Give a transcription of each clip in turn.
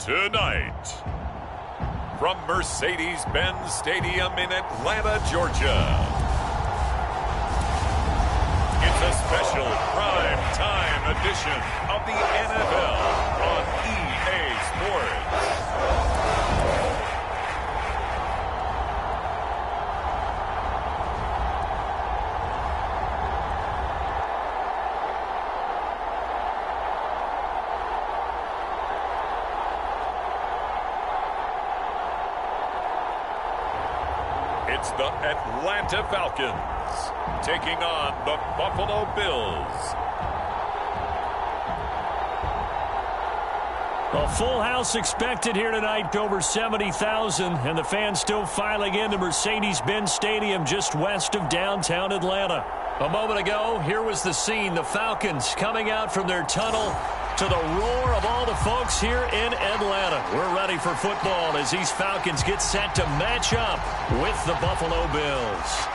Tonight, from Mercedes-Benz Stadium in Atlanta, Georgia, it's a special prime time edition of the NFL on EA Sports. It's the Atlanta Falcons taking on the Buffalo Bills. A full house expected here tonight, over 70,000, and the fans still filing into Mercedes-Benz Stadium just west of downtown Atlanta. A moment ago, here was the scene. The Falcons coming out from their tunnel to the roar of all the folks here in Atlanta. We're ready for football as these Falcons get set to match up with the Buffalo Bills.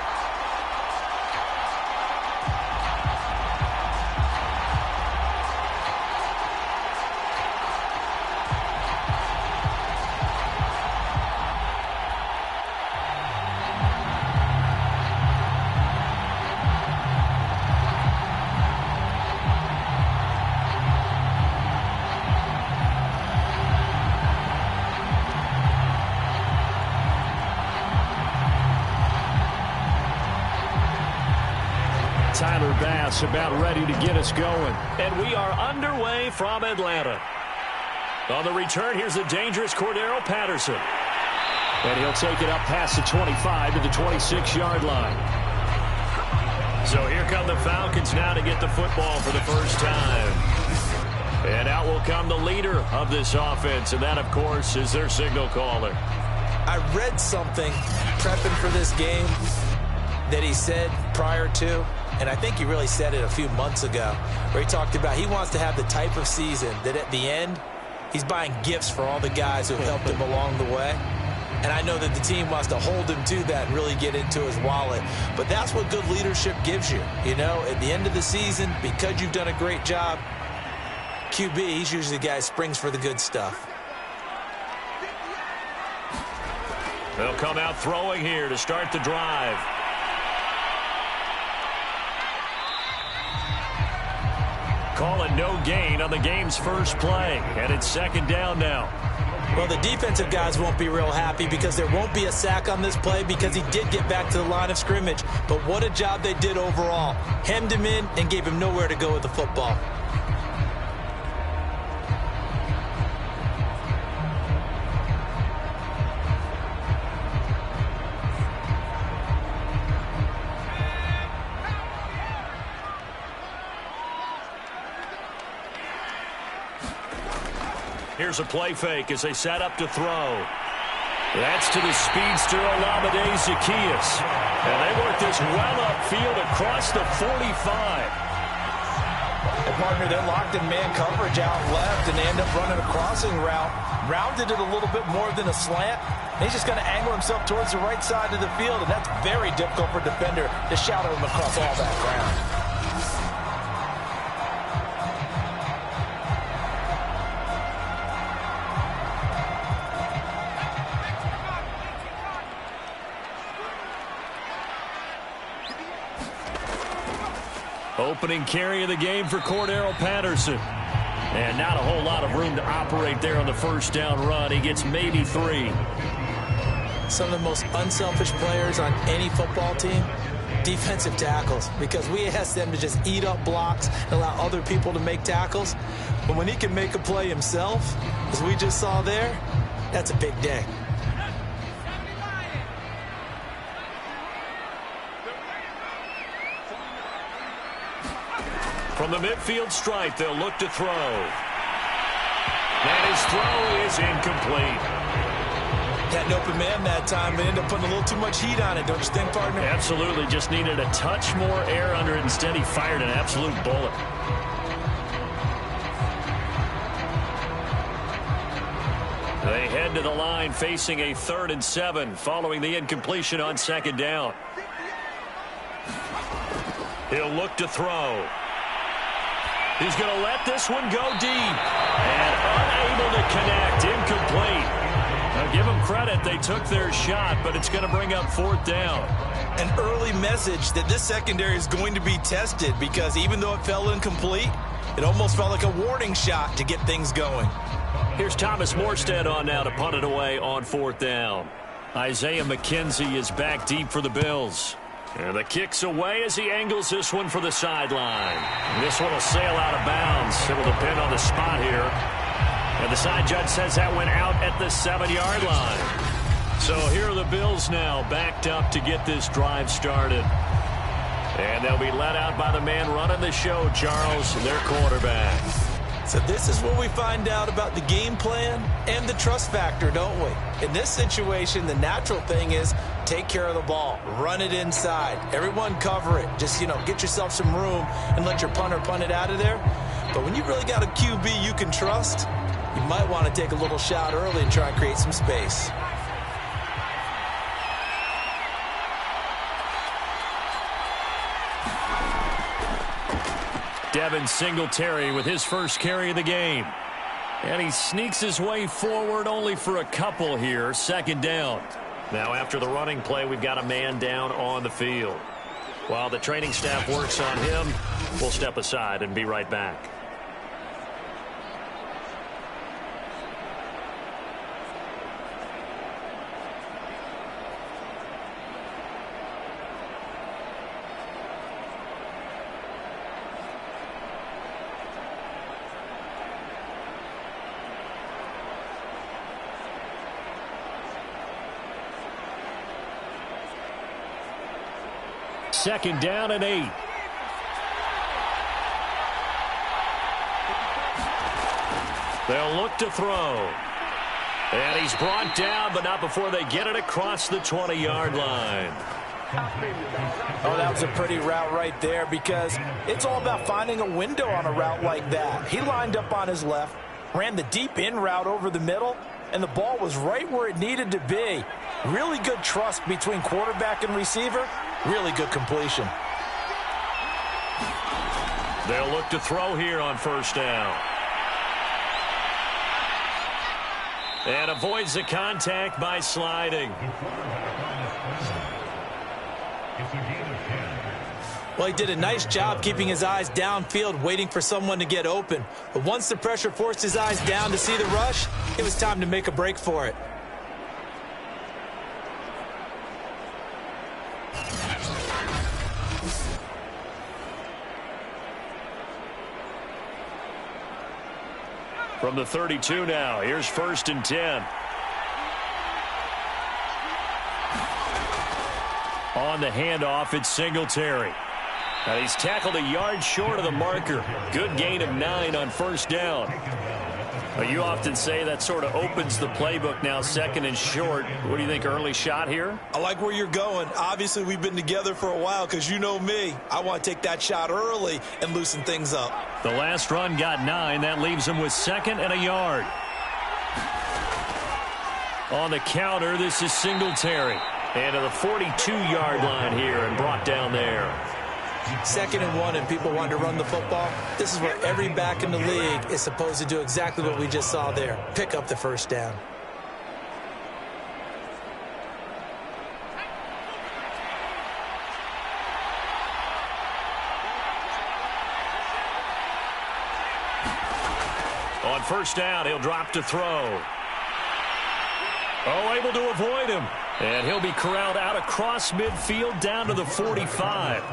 About ready to get us going. And we are underway from Atlanta. On the return, here's the dangerous Cordero Patterson. And he'll take it up past the 25 to the 26-yard line. So here come the Falcons now to get the football for the first time. And out will come the leader of this offense, and that, of course, is their signal caller. I read something prepping for this game that he said prior to, and I think he really said it a few months ago, where he talked about he wants to have the type of season that at the end, he's buying gifts for all the guys who have helped him along the way. And I know that the team wants to hold him to that and really get into his wallet. But that's what good leadership gives you. You know, at the end of the season, because you've done a great job, QB, he's usually the guy who springs for the good stuff. They'll come out throwing here to start the drive. Calling no gain on the game's first play, and it's second down now. Well, the defensive guys won't be real happy because there won't be a sack on this play because he did get back to the line of scrimmage. But what a job they did overall. Hemmed him in and gave him nowhere to go with the football. Here's a play fake as they set up to throw. That's to the speedster Olamide Zaccheaus. And they work this well upfield across the 45. And partner, they're locked in man coverage out left, and they end up running a crossing route. Rounded it a little bit more than a slant. And he's just going to angle himself towards the right side of the field, and that's very difficult for a defender to shadow him across all that ground. Opening carry of the game for Cordero Patterson. And not a whole lot of room to operate there on the first down run. He gets maybe 3. Some of the most unselfish players on any football team, defensive tackles, because we ask them to just eat up blocks and allow other people to make tackles. But when he can make a play himself, as we just saw there, that's a big day. From the midfield stripe, they'll look to throw. And his throw is incomplete. Had an open man that time, but ended up putting a little too much heat on it, don't you think, partner? Absolutely. Just needed a touch more air under it. Instead, he fired an absolute bullet. They head to the line facing a 3rd and 7 following the incompletion on second down. He'll look to throw. He's going to let this one go deep. And unable to connect. Incomplete. Now, give them credit. They took their shot, but it's going to bring up 4th down. An early message that this secondary is going to be tested, because even though it fell incomplete, it almost felt like a warning shot to get things going. Here's Thomas Morstead on now to punt it away on 4th down. Isaiah McKenzie is back deep for the Bills. And the kick's away as he angles this one for the sideline. This one will sail out of bounds. It will depend on the spot here. And the side judge says that went out at the 7-yard line. So here are the Bills now backed up to get this drive started. And they'll be let out by the man running the show, Charles, their quarterback. So this is where we find out about the game plan and the trust factor, don't we? In this situation, the natural thing is take care of the ball. Run it inside. Everyone cover it. Just, get yourself some room and let your punter punt it out of there. But when you really got a QB you can trust, you might want to take a little shot early and try and create some space. Devin Singletary with his first carry of the game. And he sneaks his way forward only for a couple here. 2nd down. Now after the running play, we've got a man down on the field. While the training staff works on him, we'll step aside and be right back. Second down and 8. They'll look to throw. And he's brought down, but not before they get it across the 20-yard line. Oh, that was a pretty route right there, because it's all about finding a window on a route like that. He lined up on his left, ran the deep in route over the middle, and the ball was right where it needed to be. Really good trust between quarterback and receiver. Really good completion. They'll look to throw here on 1st down. And avoids the contact by sliding. Well, he did a nice job keeping his eyes downfield, waiting for someone to get open. But once the pressure forced his eyes down to see the rush, it was time to make a break for it. From the 32 now, here's 1st and 10. On the handoff, it's Singletary. And he's tackled a yard short of the marker. Good gain of 9 on 1st down. You often say that sort of opens the playbook now, 2nd and short. What do you think, early shot here? I like where you're going. Obviously, we've been together for a while, because you know me. I want to take that shot early and loosen things up. The last run got 9. That leaves him with 2nd and a yard. On the counter, this is Singletary. And to the 42-yard line here and brought down there. 2nd and 1, and people want to run the football. This is where every back in the league is supposed to do exactly what we just saw there. Pick up the 1st down. On 1st down, he'll drop to throw. Oh, able to avoid him. And he'll be corralled out across midfield down to the 45.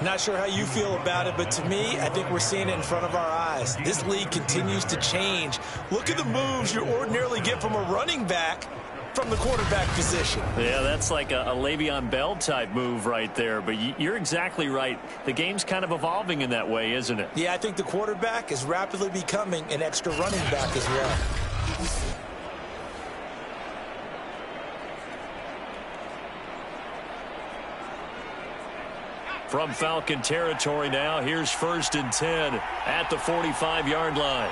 Not sure how you feel about it, but to me, I think we're seeing it in front of our eyes. This league continues to change. Look at the moves you ordinarily get from a running back from the quarterback position. Yeah, that's like a Le'Veon Bell type move right there, but you're exactly right. The game's kind of evolving in that way, isn't it? Yeah, I think the quarterback is rapidly becoming an extra running back as well. From Falcon territory now, here's 1st and 10 at the 45-yard line.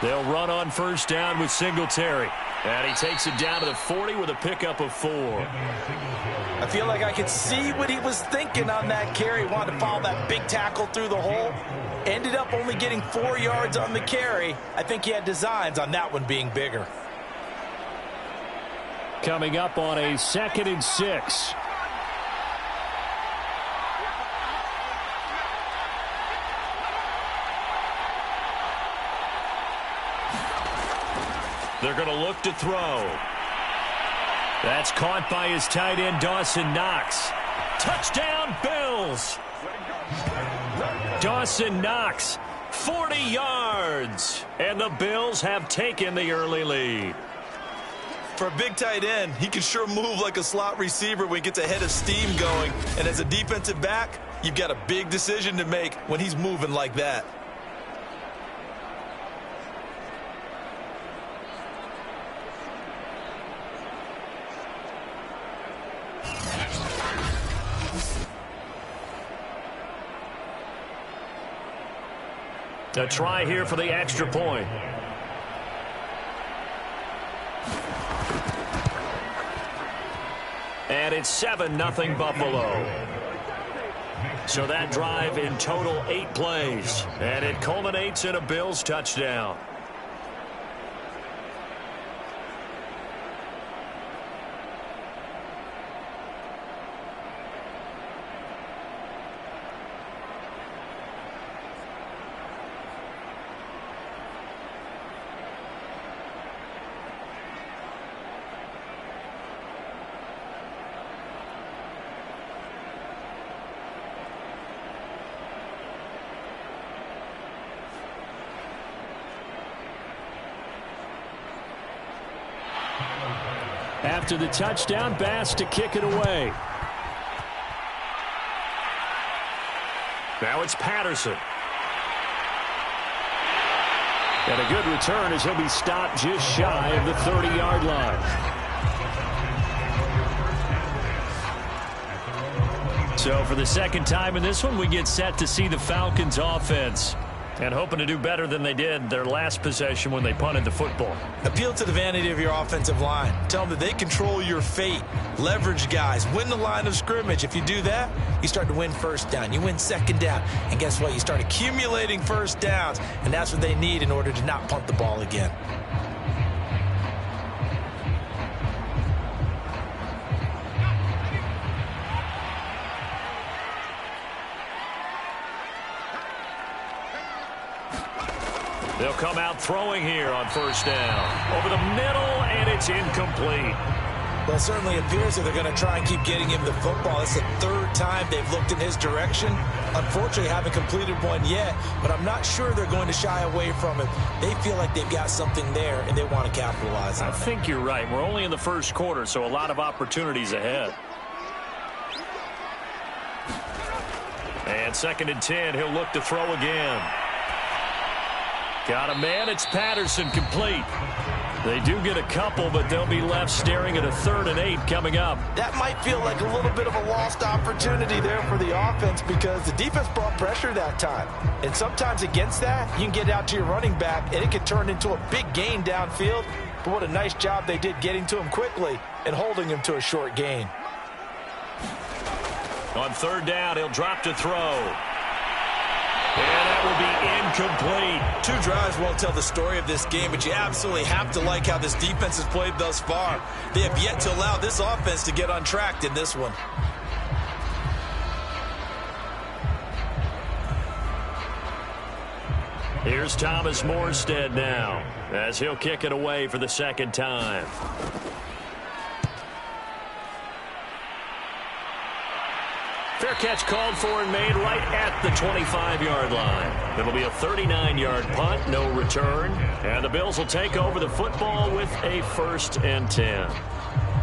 They'll run on 1st down with Singletary. And he takes it down to the 40 with a pickup of 4. I feel like I could see what he was thinking on that carry. Wanted to follow that big tackle through the hole. Ended up only getting 4 yards on the carry. I think he had designs on that one being bigger. Coming up on a 2nd and 6. They're going to look to throw. That's caught by his tight end, Dawson Knox. Touchdown, Bills. Dawson Knox, 40 yards. And the Bills have taken the early lead. For a big tight end, he can sure move like a slot receiver when he gets a head of steam going. And as a defensive back, you've got a big decision to make when he's moving like that. A try here for the extra point. And it's 7-0 Buffalo. So that drive in total 8 plays. And it culminates in a Bills touchdown. After the touchdown, Bass to kick it away. Now it's Patterson. And a good return as he'll be stopped just shy of the 30-yard line. So for the second time in this one, we get set to see the Falcons offense. And hoping to do better than they did their last possession when they punted the football. Appeal to the vanity of your offensive line. Tell them that they control your fate. Leverage guys. Win the line of scrimmage. If you do that, you start to win first down. You win second down. And guess what? You start accumulating first downs. And that's what they need in order to not punt the ball again. They'll come out throwing here on first down. Over the middle, and it's incomplete. Well, it certainly appears that they're going to try and keep getting him the football. It's the 3rd time they've looked in his direction. Unfortunately, haven't completed one yet, but I'm not sure they're going to shy away from it. They feel like they've got something there, and they want to capitalize on it. I think you're right. We're only in the first quarter, so a lot of opportunities ahead. And 2nd and 10, he'll look to throw again. Got a man. It's Patterson, complete. They do get a couple, but they'll be left staring at a 3rd and 8 coming up. That might feel like a little bit of a lost opportunity there for the offense because the defense brought pressure that time. And sometimes against that, you can get out to your running back, and it can turn into a big gain downfield. But what a nice job they did getting to him quickly and holding him to a short gain. On 3rd down, he'll drop to throw. And that will be incomplete. 2 drives won't tell the story of this game, but you absolutely have to like how this defense has played thus far. They have yet to allow this offense to get untracked in this one. Here's Thomas Morstead now, as he'll kick it away for the 2nd time. Fair catch called for and made right at the 25-yard line. It'll be a 39-yard punt, no return. And the Bills will take over the football with a 1st and 10.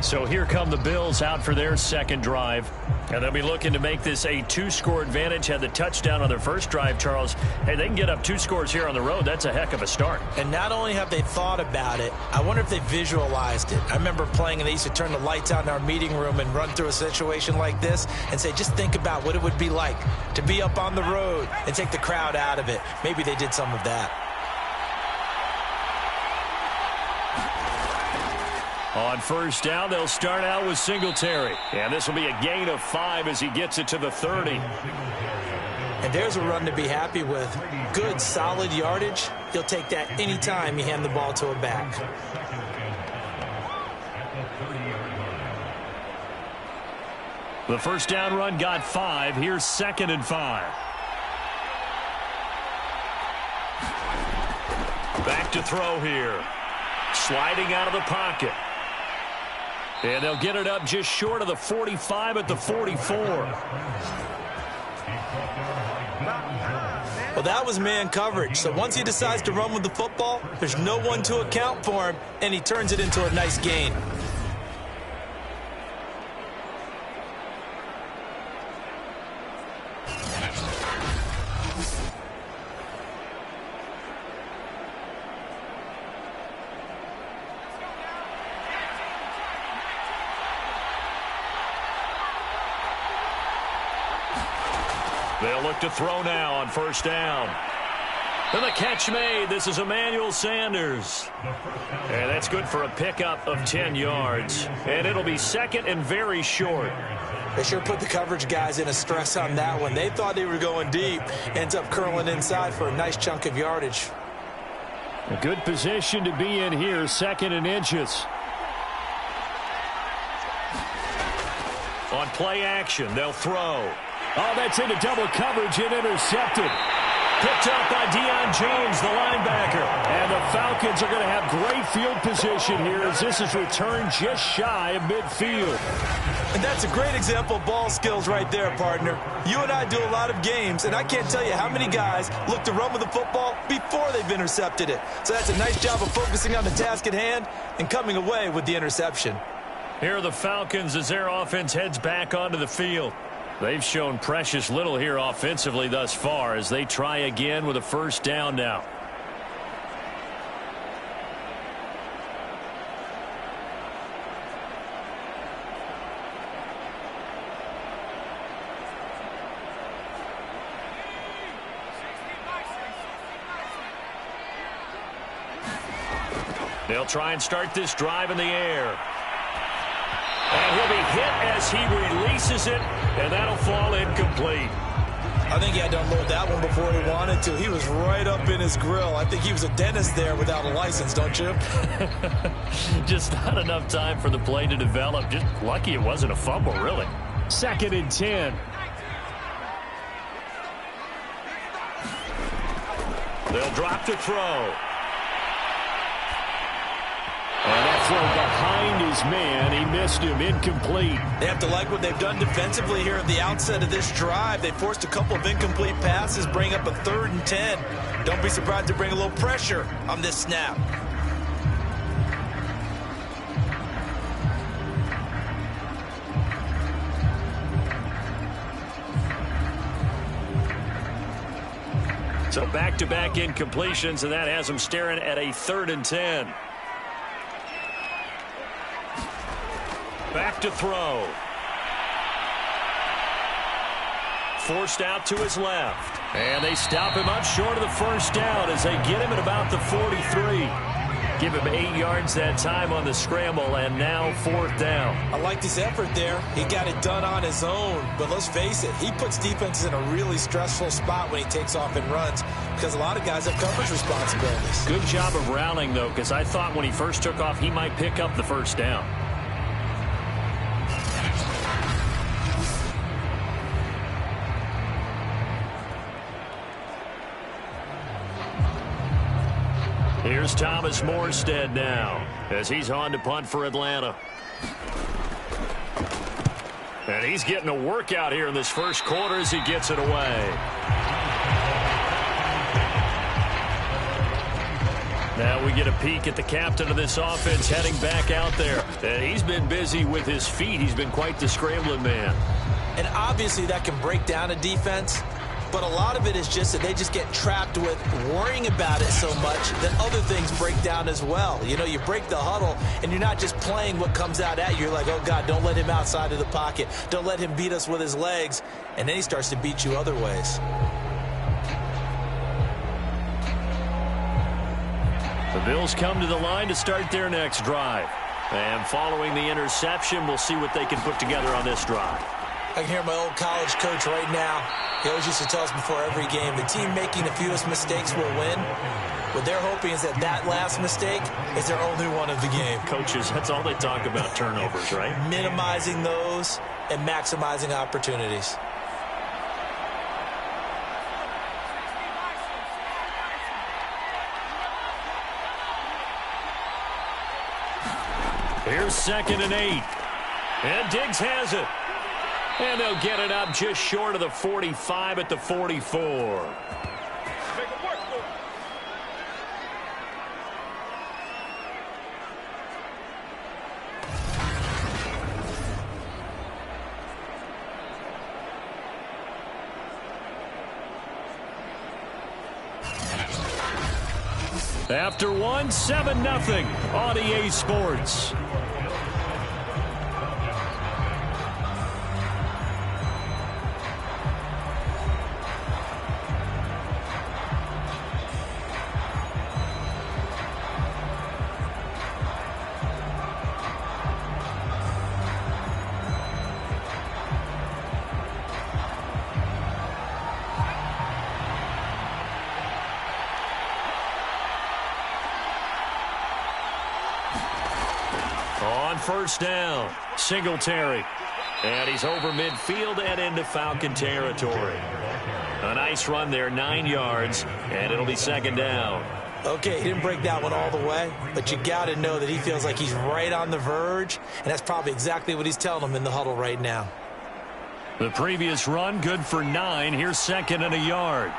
So here come the Bills out for their 2nd drive. And they'll be looking to make this a 2-score advantage. Had the touchdown on their first drive, Charles. Hey, they can get up 2 scores here on the road. That's a heck of a start. And not only have they thought about it, I wonder if they visualized it. I remember playing, and they used to turn the lights out in our meeting room and run through a situation like this and say, just think about what it would be like to be up on the road and take the crowd out of it. Maybe they did some of that. On first down, they'll start out with Singletary. And this will be a gain of 5 as he gets it to the 30. And there's a run to be happy with. Good, solid yardage. He'll take that anytime you hand the ball to a back. The first down run got 5. Here's 2nd and 5. Back to throw here. Sliding out of the pocket. And they'll get it up just short of the 45 at the 44. Well, that was man coverage. So once he decides to run with the football, there's no one to account for him, and he turns it into a nice gain. They'll look to throw now on first down. And the catch made. This is Emmanuel Sanders. And that's good for a pickup of 10 yards. And it'll be 2nd and very short. They sure put the coverage guys in a stress on that one. They thought they were going deep. Ends up curling inside for a nice chunk of yardage. A good position to be in here, 2nd and inches. On play action, they'll throw. Oh, that's into double coverage and intercepted. Picked up by Deion Jones, the linebacker. And the Falcons are going to have great field position here as this is returned just shy of midfield. And that's a great example of ball skills right there, partner. You and I do a lot of games, and I can't tell you how many guys look to run with the football before they've intercepted it. So that's a nice job of focusing on the task at hand and coming away with the interception. Here are the Falcons as their offense heads back onto the field. They've shown precious little here offensively thus far as they try again with a first down now. They'll try and start this drive in the air. And he'll be hit as he releases it, and that'll fall incomplete. I think he had to unload that one before he wanted to. He was right up in his grill. I think he was a dentist there without a license, don't you? Just not enough time for the play to develop. Just lucky it wasn't a fumble, really. 2nd and 10. They'll drop to throw. And that throw behind his man. He missed him. Incomplete. They have to like what they've done defensively here at the outset of this drive. They forced a couple of incomplete passes, bring up a 3rd and 10. Don't be surprised to bring a little pressure on this snap. So back-to-back incompletions, and that has them staring at a 3rd and 10. Back to throw. Forced out to his left. And they stop him up short of the first down as they get him at about the 43. Give him 8 yards that time on the scramble, and now 4th down. I like this effort there. He got it done on his own. But let's face it, he puts defenses in a really stressful spot when he takes off and runs because a lot of guys have coverage responsibilities. Good job of rallying, though, because I thought when he first took off, he might pick up the first down. Here's Thomas Morstead now as he's on to punt for Atlanta. And he's getting a workout here in this first quarter as he gets it away. Now we get a peek at the captain of this offense heading back out there. And he's been busy with his feet. He's been quite the scrambling man. And obviously that can break down a defense. But a lot of it is just that they just get trapped with worrying about it so much that other things break down as well. You know, you break the huddle, and you're not just playing what comes out at you. You're like, oh, God, don't let him outside of the pocket. Don't let him beat us with his legs. And then he starts to beat you other ways. The Bills come to the line to start their next drive. And following the interception, we'll see what they can put together on this drive. I can hear my old college coach right now. He always used to tell us before every game, the team making the fewest mistakes will win. What they're hoping is that last mistake is their only one of the game. Coaches, that's all they talk about, turnovers, right? Minimizing those and maximizing opportunities. Here's 2nd and 8. And Diggs has it. And they'll get it up just short of the 45 at the 44. After one, 7-0 on EA Sports. First down, Singletary. And he's over midfield and into Falcon territory. A nice run there, 9 yards, and it'll be 2nd down. Okay, he didn't break that one all the way, but you got to know that he feels like he's right on the verge, and that's probably exactly what he's telling them in the huddle right now. The previous run, good for 9. Here's 2nd and a yard.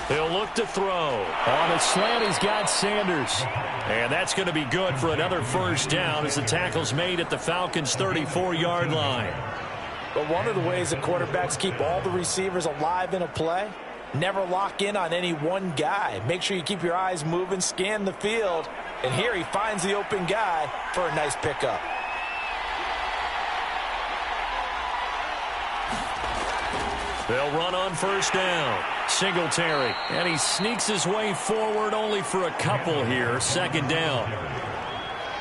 He'll look to throw. On a slant, he's got Sanders. And that's going to be good for another first down as the tackle's made at the Falcons' 34-yard line. But one of the ways that quarterbacks keep all the receivers alive in a play, never lock in on any one guy. Make sure you keep your eyes moving, scan the field. And here he finds the open guy for a nice pickup. They'll run on first down. Singletary. And he sneaks his way forward only for a couple here. 2nd down.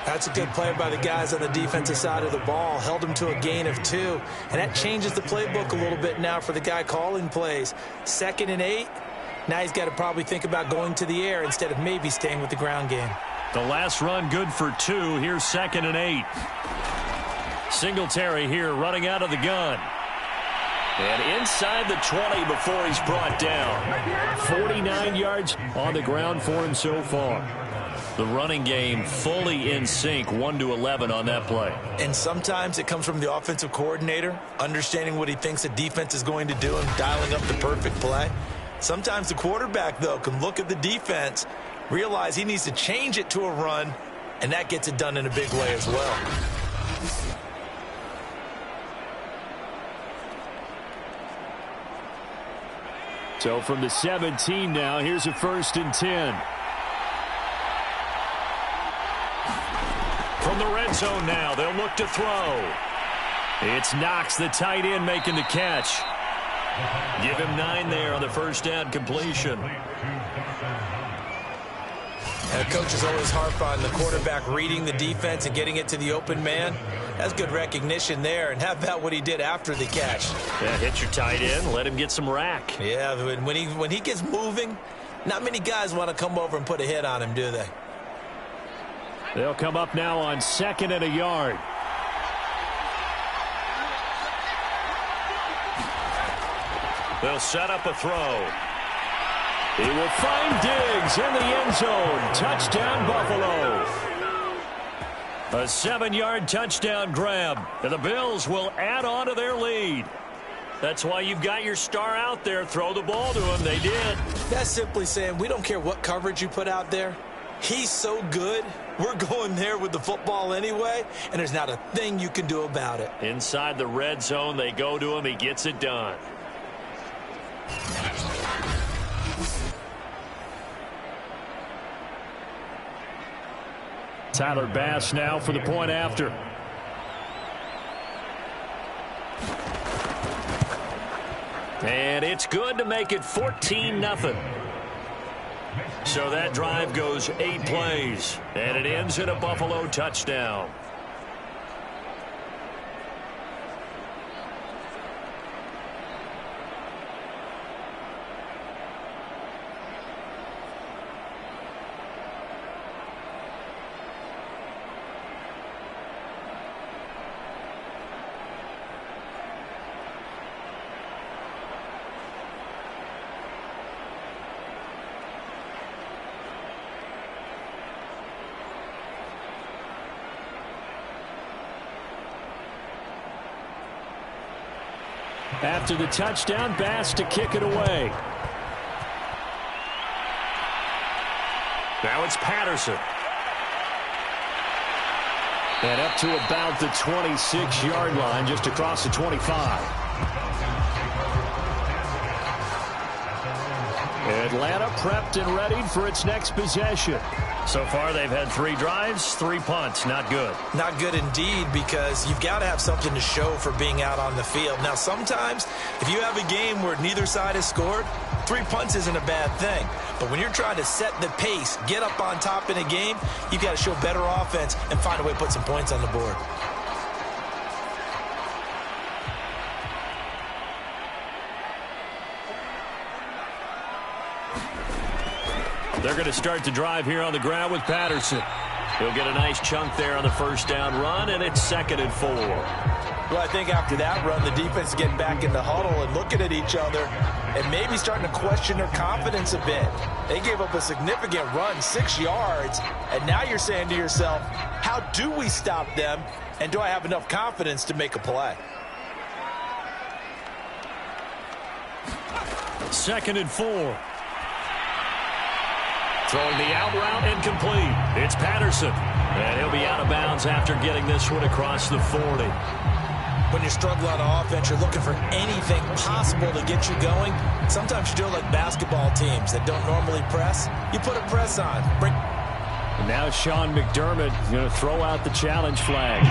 That's a good play by the guys on the defensive side of the ball. Held him to a gain of 2. And that changes the playbook a little bit now for the guy calling plays. 2nd and 8. Now he's got to probably think about going to the air instead of maybe staying with the ground game. The last run good for 2. Here's 2nd and 8. Singletary here running out of the gun. And inside the 20 before he's brought down. 49 yards on the ground for him so far. The running game fully in sync, 1-11 on that play. And sometimes it comes from the offensive coordinator, understanding what he thinks the defense is going to do and dialing up the perfect play. Sometimes the quarterback, though, can look at the defense, realize he needs to change it to a run, and that gets it done in a big way as well. So from the 17 now, here's a 1st and 10. From the red zone now, they'll look to throw. It's Knox, the tight end, making the catch. Give him 9 there on the first down completion. Coaches always harp on the quarterback reading the defense and getting it to the open man. That's good recognition there. And how about what he did after the catch? Yeah, hit your tight end, let him get some rack. Yeah, when he gets moving, not many guys want to come over and put a hit on him, do they? They'll come up now on 2nd and a yard. They'll set up a throw. He will find Diggs in the end zone. Touchdown, Buffalo. A 7-yard touchdown grab. And the Bills will add on to their lead. That's why you've got your star out there. Throw the ball to him. They did. That's simply saying we don't care what coverage you put out there. He's so good. We're going there with the football anyway, and there's not a thing you can do about it. Inside the red zone, they go to him. He gets it done. Tyler Bass now for the point after. And it's good to make it 14-0. So that drive goes 8 plays, and it ends in a Buffalo touchdown. After the touchdown, Bass to kick it away. Now it's Patterson. And up to about the 26-yard line, just across the 25. Atlanta prepped and ready for its next possession. So far, they've had 3 drives, 3 punts. Not good. Not good indeed, because you've got to have something to show for being out on the field. Now, sometimes, if you have a game where neither side has scored, 3 punts isn't a bad thing. But when you're trying to set the pace, get up on top in a game, you've got to show better offense and find a way to put some points on the board. They're going to start the drive here on the ground with Patterson. He'll get a nice chunk there on the first down run, and it's 2nd and 4. Well, I think after that run, the defense is getting back in the huddle and looking at each other and maybe starting to question their confidence a bit. They gave up a significant run, 6 yards, and now you're saying to yourself, how do we stop them, and do I have enough confidence to make a play? 2nd and 4. Throwing the out route incomplete. It's Patterson. And he'll be out of bounds after getting this one across the 40. When you're struggling on offense, you're looking for anything possible to get you going. Sometimes you do it like basketball teams that don't normally press. You put a press on. And now Sean McDermott is going to throw out the challenge flag.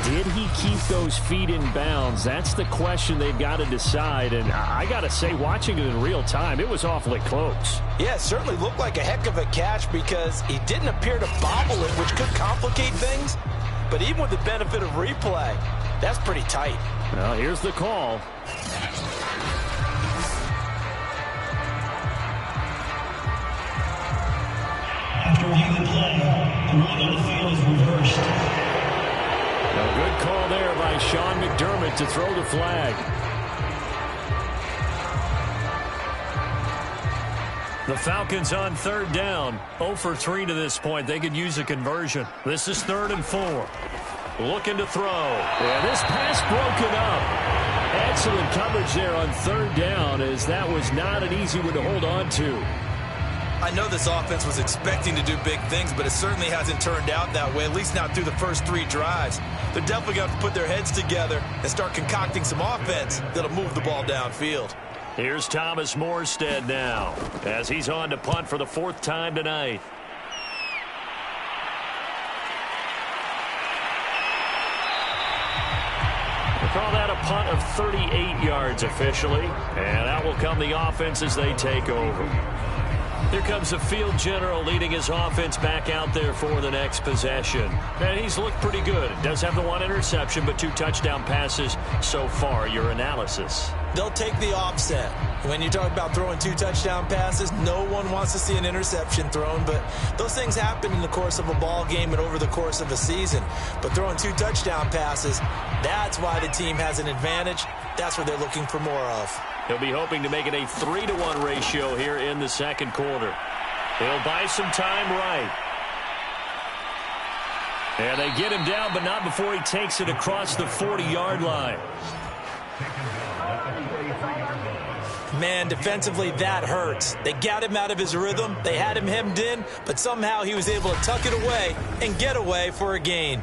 Did he keep those feet in bounds? That's the question they've got to decide. And I got to say, watching it in real time, it was awfully close. Yeah, it certainly looked like a heck of a catch because he didn't appear to bobble it, which could complicate things. But even with the benefit of replay, that's pretty tight. Well, here's the call. After reviewing the play, the rule on the field is reversed. A good call there by Sean McDermott to throw the flag. The Falcons on 3rd down. 0 for 3 to this point. They could use a conversion. This is 3rd and 4. Looking to throw. And this pass broken up. Excellent coverage there on 3rd down, as that was not an easy one to hold on to. I know this offense was expecting to do big things, but it certainly hasn't turned out that way, at least not through the first 3 drives. They're definitely going to have to put their heads together and start concocting some offense that'll move the ball downfield. Here's Thomas Morstead now, as he's on to punt for the 4th time tonight. We'll call that a punt of 38 yards officially, and out will come the offense as they take over. Here comes the field general leading his offense back out there for the next possession. And he's looked pretty good. Does have the 1 interception, but 2 touchdown passes so far. Your analysis? They'll take the offset. When you talk about throwing 2 touchdown passes, no one wants to see an interception thrown, but those things happen in the course of a ball game and over the course of a season. But throwing 2 touchdown passes, that's why the team has an advantage. That's what they're looking for more of. He'll be hoping to make it a 3-to-1 ratio here in the 2nd quarter. He'll buy some time right. And they get him down, but not before he takes it across the 40-yard line. Man, defensively, that hurts. They got him out of his rhythm. They had him hemmed in, but somehow he was able to tuck it away and get away for a gain.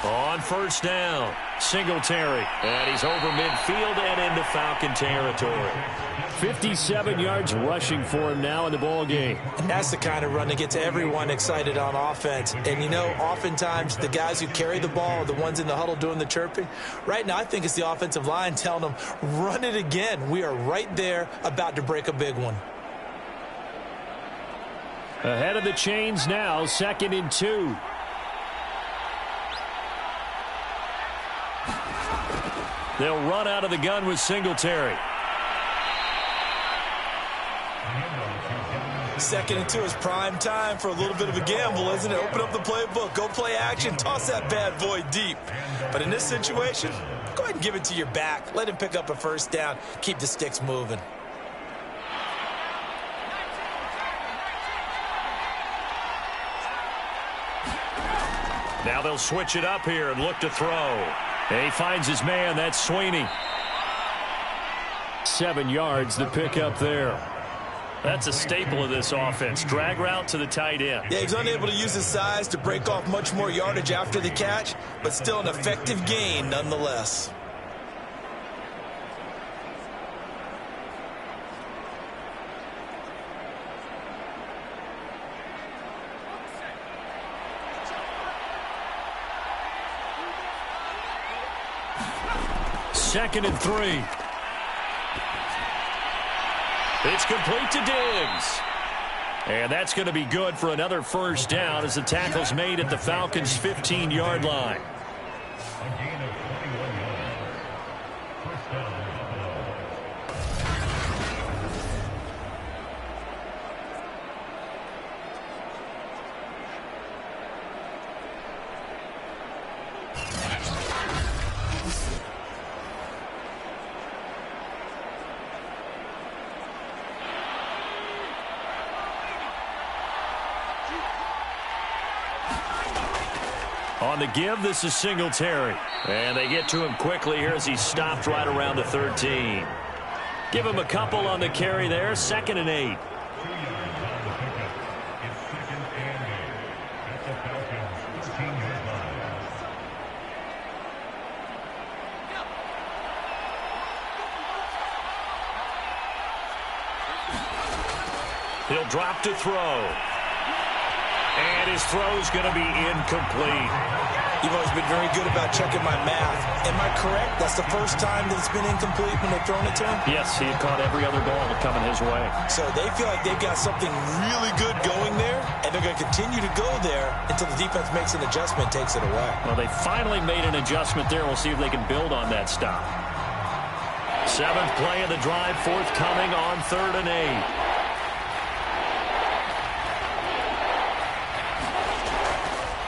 On first down, Singletary. And he's over midfield and into Falcon territory. 57 yards rushing for him now in the ball game. And that's the kind of run that gets everyone excited on offense. And, you know, oftentimes the guys who carry the ball are the ones in the huddle doing the chirping. Right now, I think it's the offensive line telling them, run it again. We are right there about to break a big one. Ahead of the chains now, 2nd and 2. They'll run out of the gun with Singletary. 2nd and 2 is prime time for a little bit of a gamble, isn't it? Open up the playbook, go play action, toss that bad boy deep. But in this situation, go ahead and give it to your back. Let him pick up a first down. Keep the sticks moving. Now they'll switch it up here and look to throw. And he finds his man. That's Sweeney. 7 yards, the pickup there. That's a staple of this offense. Drag route to the tight end. Yeah, he's unable to use his size to break off much more yardage after the catch, but still an effective gain nonetheless. Second and 3. It's complete to Diggs. And that's going to be good for another first down as the tackle's made at the Falcons' 15-yard line. On the give, this is Singletary. And they get to him quickly here as he's stopped right around the 13. Give him a couple on the carry there. 2nd and 8. He'll drop to throw. And his throw's going to be incomplete. You've always been very good about checking my math. Am I correct? That's the first time that it's been incomplete when they've thrown it to him? Yes, he had caught every other ball coming his way. So they feel like they've got something really good going there, and they're going to continue to go there until the defense makes an adjustment, takes it away. Well, they finally made an adjustment there. We'll see if they can build on that stop. 7th play of the drive, forthcoming on 3rd and 8.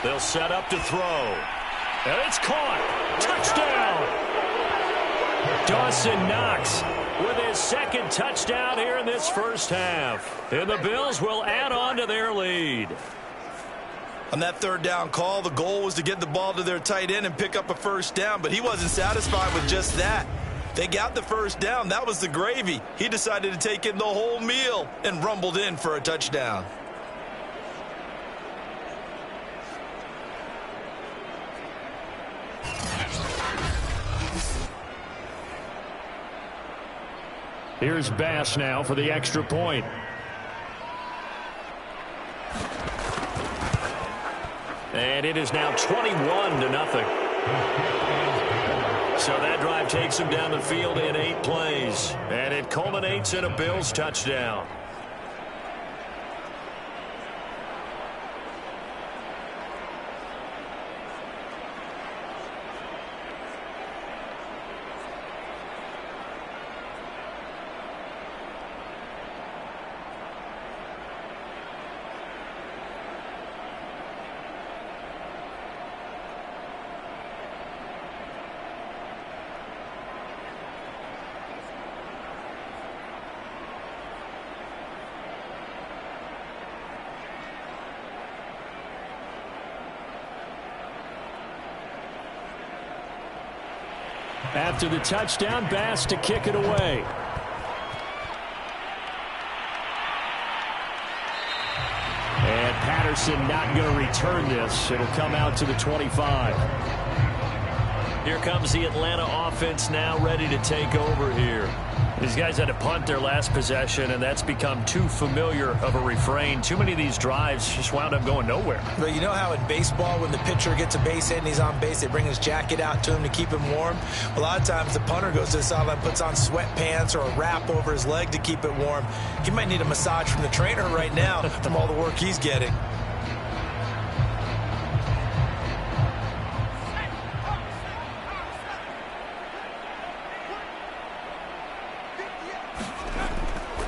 They'll set up to throw. And it's caught. Touchdown! Dawson Knox with his 2nd touchdown here in this first half. And the Bills will add on to their lead. On that 3rd down call, the goal was to get the ball to their tight end and pick up a first down, but he wasn't satisfied with just that. They got the first down. That was the gravy. He decided to take in the whole meal and rumbled in for a touchdown. Here's Bass now for the extra point. And it is now 21-0. So that drive takes him down the field in 8 plays. And it culminates in a Bills touchdown. After the touchdown, Bass to kick it away. And Patterson not going to return this. It'll come out to the 25. Here comes the Atlanta offense now ready to take over here. These guys had to punt their last possession, and that's become too familiar of a refrain. Too many of these drives just wound up going nowhere. But you know how in baseball, when the pitcher gets a base hit and he's on base, they bring his jacket out to him to keep him warm? A lot of times the punter goes to the sideline, puts on sweatpants or a wrap over his leg to keep it warm. He might need a massage from the trainer right now from all the work he's getting.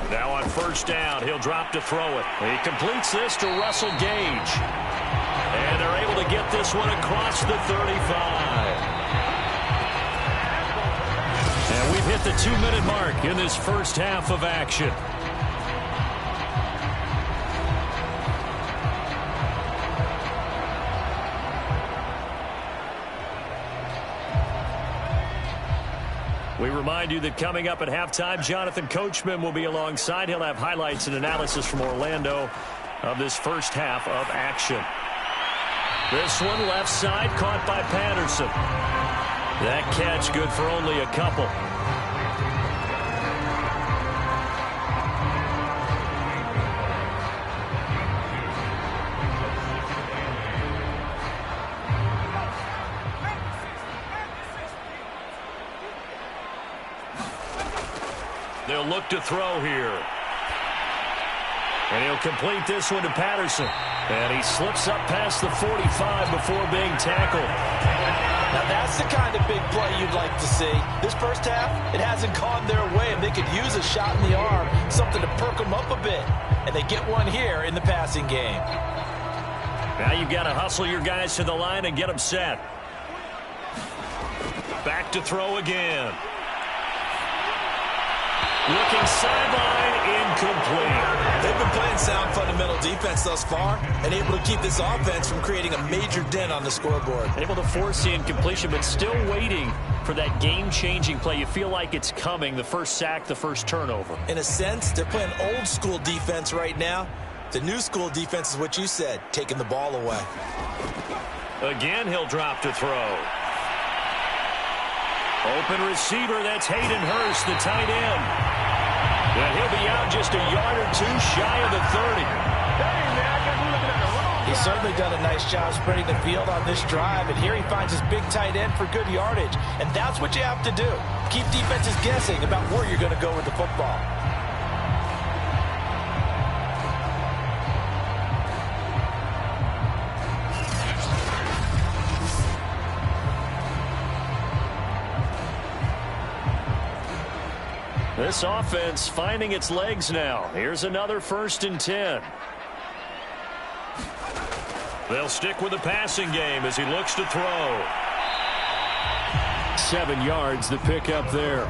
Now on first down, he'll drop to throw it. He completes this to Russell Gage. And they're able to get this one across the 35. And we've hit the 2-minute mark in this first half of action. We remind you that coming up at halftime, Jonathan Coachman will be alongside. He'll have highlights and analysis from Orlando of this first half of action. This one left side caught by Patterson. That catch good for only a couple. They'll look to throw here. And he'll complete this one to Patterson. And he slips up past the 45 before being tackled. Now that's the kind of big play you'd like to see. This first half, it hasn't gone their way, and they could use a shot in the arm, something to perk them up a bit. And they get one here in the passing game. Now you've got to hustle your guys to the line and get them set. Back to throw again. Looking sideline, incomplete. They've been playing sound fundamental defense thus far and able to keep this offense from creating a major dent on the scoreboard. Able to force the incompletion, but still waiting for that game-changing play. You feel like it's coming, the first sack, the first turnover. In a sense, they're playing old-school defense right now. The new-school defense is what you said, taking the ball away. Again, he'll drop to throw. Open receiver, that's Hayden Hurst, the tight end. And he'll be out just a yard or two shy of the 30. He's certainly done a nice job spreading the field on this drive, and here he finds his big tight end for good yardage. And that's what you have to do. Keep defenses guessing about where you're going to go with the football. This offense finding its legs now. Here's another 1st and 10. They'll stick with the passing game as he looks to throw. 7 yards the pick up there.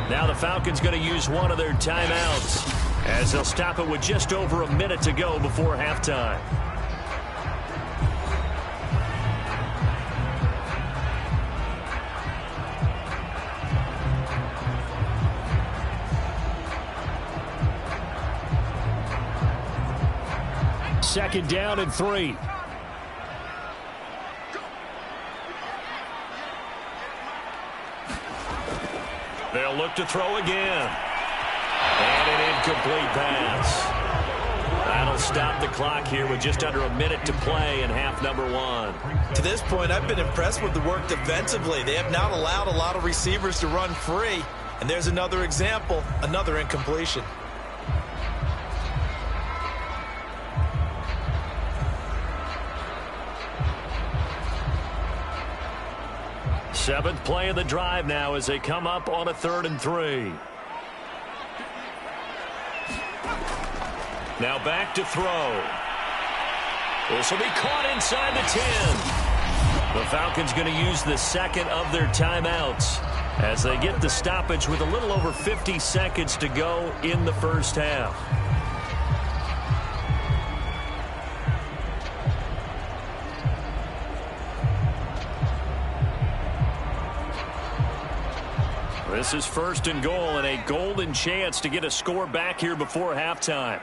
Now the Falcons going to use one of their timeouts, as they'll stop it with just over a minute to go before halftime. Second down and 3. They'll look to throw again. And an incomplete pass. That'll stop the clock here with just under a minute to play in half number 1. To this point, I've been impressed with the work defensively. They have not allowed a lot of receivers to run free. And there's another example, another incompletion. Seventh play of the drive now as they come up on a 3rd and 3. Now back to throw. This will be caught inside the 10. The Falcons going to use the second of their timeouts as they get the stoppage with a little over 50 seconds to go in the first half. This is 1st and goal and a golden chance to get a score back here before halftime.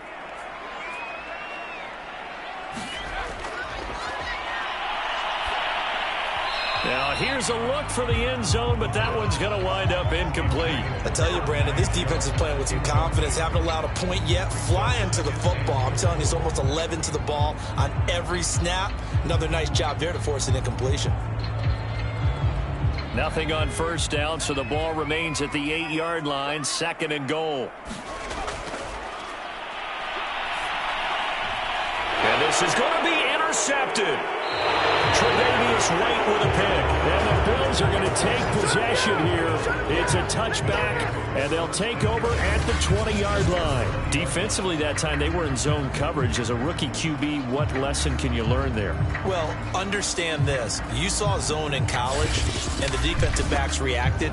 Now here's a look for the end zone, but that one's going to wind up incomplete. I tell you, Brandon, this defense is playing with some confidence. Haven't allowed a point yet. Flying to the football. I'm telling you, it's almost 11 to the ball on every snap. Another nice job there to force an incompletion. Nothing on 1st down, so the ball remains at the 8-yard line. 2nd and goal. And this is going to be intercepted. Tre'Davious White with a pick. And the Bills are going to take possession here. It's a touchback, and they'll take over at the 20-yard line. Defensively that time, they were in zone coverage. As a rookie QB, what lesson can you learn there? Well, understand this. You saw zone in college, and the defensive backs reacted,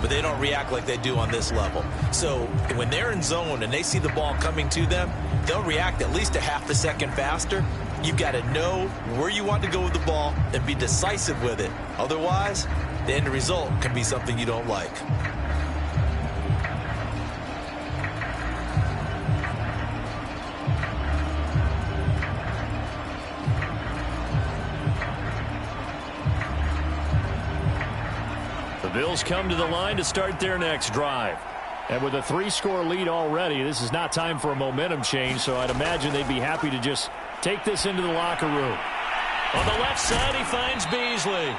but they don't react like they do on this level. So when they're in zone and they see the ball coming to them, they'll react at least a half a second faster. You've got to know where you want to go with the ball and be decisive with it. Otherwise, the end result can be something you don't like. The Bills come to the line to start their next drive. And with a 3-score lead already, this is not time for a momentum change, so I'd imagine they'd be happy to just take this into the locker room. On the left side, he finds Beasley.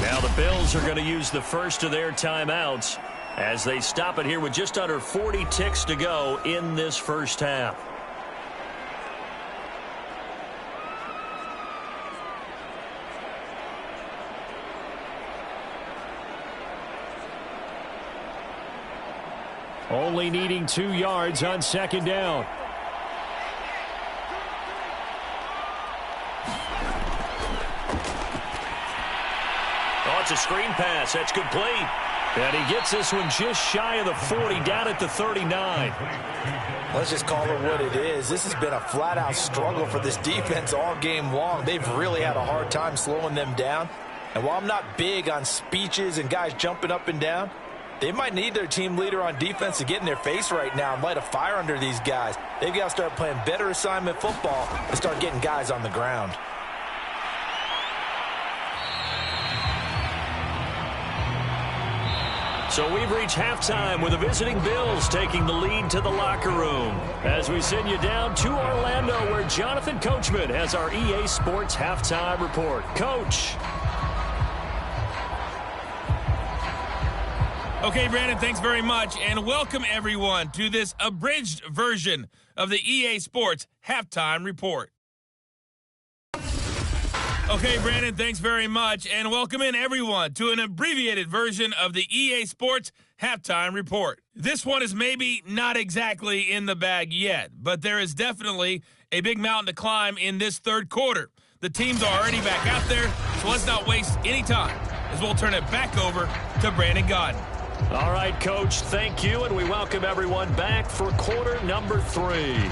Now the Bills are going to use the first of their timeouts as they stop it here with just under 40 ticks to go in this first half. Only needing 2 yards on 2nd down. Oh, it's a screen pass. That's complete. And he gets this one just shy of the 40, down at the 39. Let's just call it what it is. This has been a flat-out struggle for this defense all game long. They've really had a hard time slowing them down. And while I'm not big on speeches and guys jumping up and down, they might need their team leader on defense to get in their face right now and light a fire under these guys. They've got to start playing better assignment football and start getting guys on the ground. So we've reached halftime with the visiting Bills taking the lead to the locker room. As we send you down to Orlando, where Jonathan Coachman has our EA Sports Halftime Report. Coach. Okay, Brandon, thanks very much, and welcome everyone to this abridged version of the EA Sports Halftime Report. Okay, Brandon, thanks very much, and welcome in everyone to an abbreviated version of the EA Sports Halftime Report. This one is maybe not exactly in the bag yet, but there is definitely a big mountain to climb in this third quarter. The teams are already back out there, so let's not waste any time as we'll turn it back over to Brandon Godden. All right, Coach, thank you, and we welcome everyone back for quarter number 3.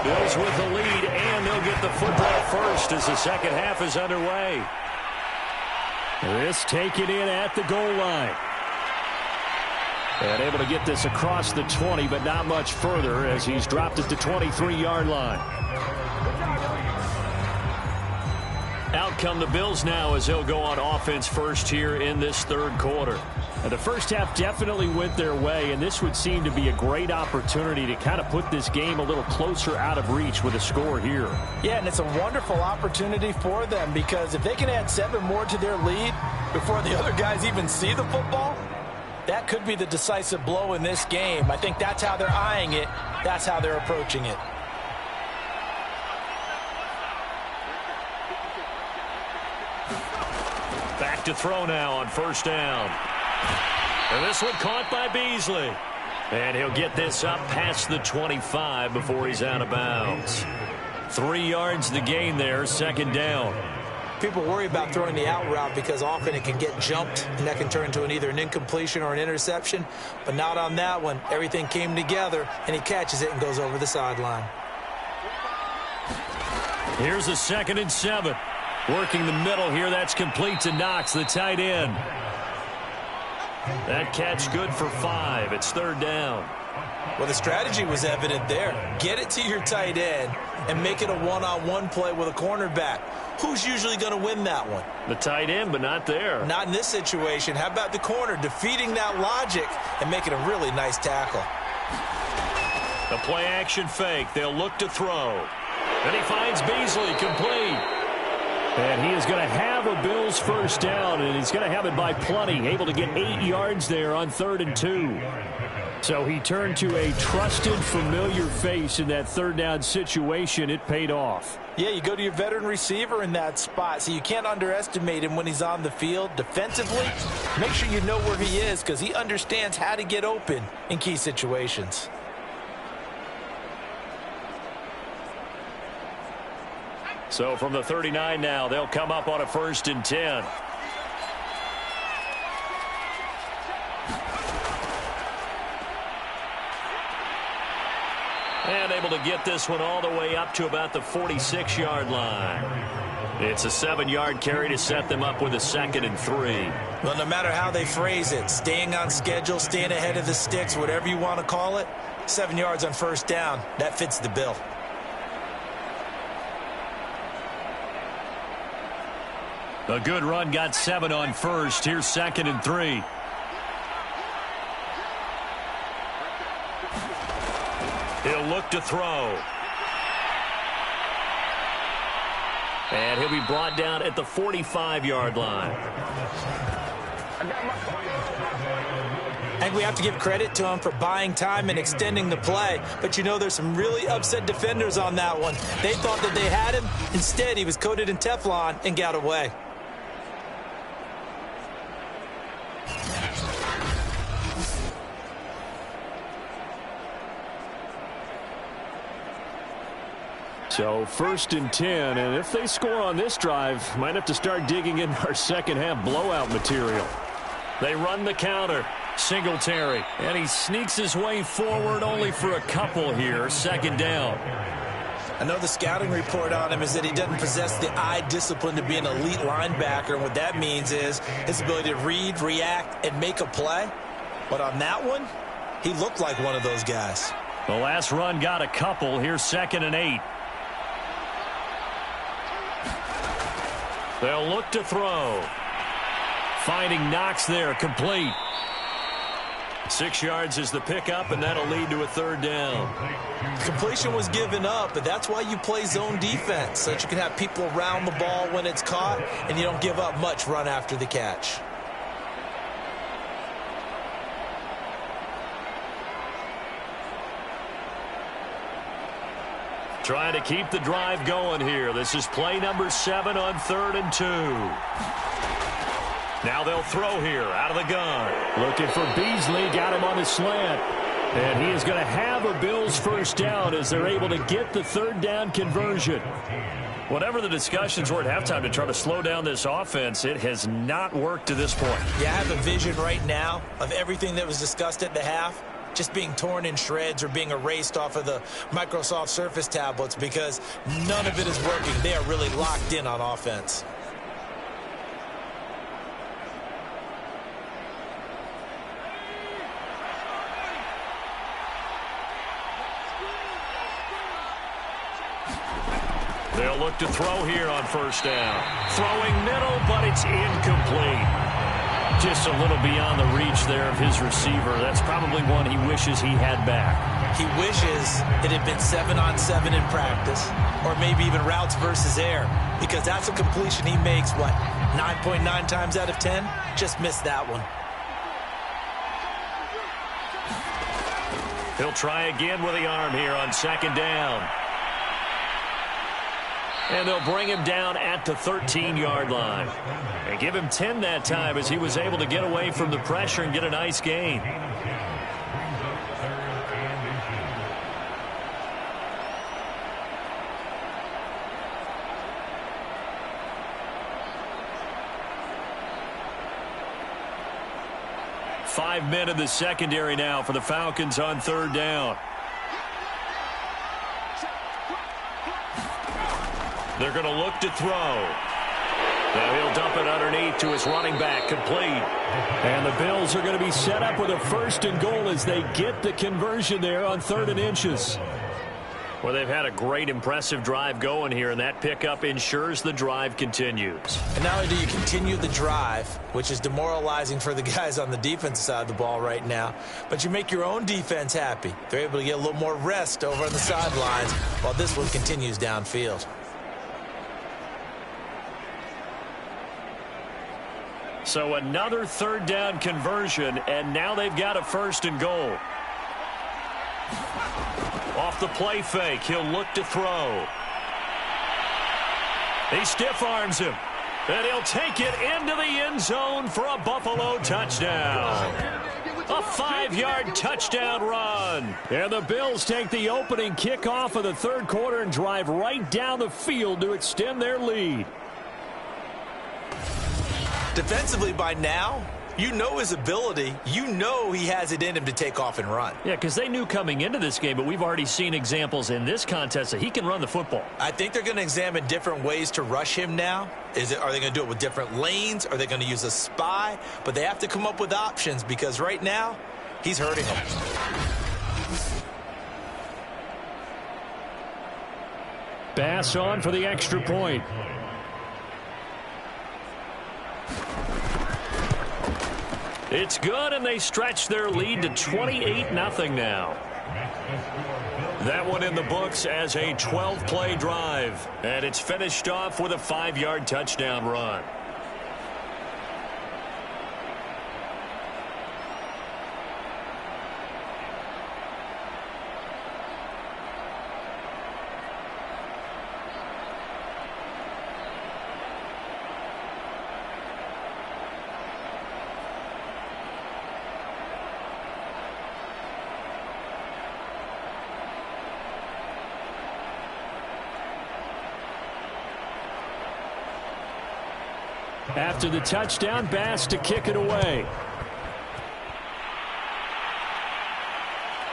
Bills with the lead, and they'll get the football first as the second half is underway. This taken in at the goal line. And able to get this across the 20, but not much further as he's dropped at the 23-yard line. Out come the Bills now as they'll go on offense first here in this third quarter. And the first half definitely went their way, and this would seem to be a great opportunity to kind of put this game a little closer out of reach with a score here. Yeah, and it's a wonderful opportunity for them because if they can add 7 more to their lead before the other guys even see the football, that could be the decisive blow in this game. I think that's how they're eyeing it. That's how they're approaching it. Back look to throw now on first down. And this one caught by Beasley. And he'll get this up past the 25 before he's out of bounds. 3 yards the gain there, second down. People worry about throwing the out route because often it can get jumped, and that can turn into either an incompletion or an interception. But not on that one. Everything came together, and he catches it and goes over the sideline. Here's a 2nd and 7. Working the middle here. That's complete to Knox, the tight end. That catch good for 5. It's third down. Well, the strategy was evident there. Get it to your tight end and make it a one-on-one play with a cornerback. Who's usually going to win that one? The tight end, but not there. Not in this situation. How about the corner defeating that logic and making a really nice tackle? The play-action fake. They'll look to throw. And he finds Beasley complete. And he is going to have a Bills first down, and he's going to have it by plenty. Able to get 8 yards there on 3rd and 2. So he turned to a trusted, familiar face in that third down situation. It paid off. Yeah, you go to your veteran receiver in that spot, so you can't underestimate him when he's on the field. Defensively, make sure you know where he is because he understands how to get open in key situations. So from the 39 now, they'll come up on a 1st and 10. And able to get this one all the way up to about the 46-yard line. It's a 7-yard carry to set them up with a 2nd and 3. Well, no matter how they phrase it, staying on schedule, staying ahead of the sticks, whatever you want to call it, 7 yards on first down, that fits the bill. A good run got 7 on first. Here's 2nd and 3. He'll look to throw. And he'll be brought down at the 45-yard line. I think we have to give credit to him for buying time and extending the play. But, you know, there's some really upset defenders on that one. They thought that they had him. Instead, he was coated in Teflon and got away. So 1st and 10, and if they score on this drive, might have to start digging in our second half blowout material. They run the counter. Singletary, and he sneaks his way forward only for a couple here. 2nd down. I know the scouting report on him is that he doesn't possess the eye discipline to be an elite linebacker. And what that means is his ability to read, react, and make a play. But on that one, he looked like one of those guys. The last run got a couple. Here's 2nd and 8. They'll look to throw. Finding Knox there, complete. 6 yards is the pickup, and that'll lead to a 3rd down. Completion was given up, but that's why you play zone defense, so that you can have people around the ball when it's caught, and you don't give up much run after the catch. Trying to keep the drive going here. This is play number 7 on 3rd and 2. Now they'll throw here out of the gun. Looking for Beasley. Got him on the slant. And he is going to have a Bills first down as they're able to get the 3rd down conversion. Whatever the discussions were at halftime to try to slow down this offense, it has not worked to this point. Yeah, I have a vision right now of everything that was discussed at the half just being torn in shreds or being erased off of the Microsoft Surface tablets because none of it is working. They are really locked in on offense. They'll look to throw here on first down. Throwing middle, but it's incomplete. Just a little beyond the reach there of his receiver. That's probably one he wishes he had back. He wishes it had been 7-on-7 in practice, or maybe even routes versus air, because that's a completion he makes, what, 9.9 times out of 10? Just missed that one. He'll try again with the arm here on 2nd down. And they'll bring him down at the 13-yard line. And give him 10 that time as he was able to get away from the pressure and get a nice gain. Five men in the secondary now for the Falcons on third down. They're going to look to throw. Now he'll dump it underneath to his running back, complete. And the Bills are going to be set up with a 1st and goal as they get the conversion there on 3rd and inches. Well, they've had a great, impressive drive going here, and that pickup ensures the drive continues. And not only do you continue the drive, which is demoralizing for the guys on the defensive side of the ball right now, but you make your own defense happy. They're able to get a little more rest over on the sidelines while this one continues downfield. So another 3rd down conversion, and now they've got a 1st and goal. Off the play fake, he'll look to throw. He stiff arms him, and he'll take it into the end zone for a Buffalo touchdown. A 5-yard touchdown run. And the Bills take the opening kickoff of the 3rd quarter and drive right down the field to extend their lead. Defensively by now, you know his ability. You know he has it in him to take off and run. Yeah, because they knew coming into this game, but we've already seen examples in this contest that he can run the football. I think they're going to examine different ways to rush him now. Are they going to do it with different lanes? Are they going to use a spy? But they have to come up with options because right now, he's hurting them. Bass on for the extra point. It's good, and they stretch their lead to 28-0 now. That one in the books as a 12-play drive, and it's finished off with a 5-yard touchdown run. After the touchdown, Bass to kick it away.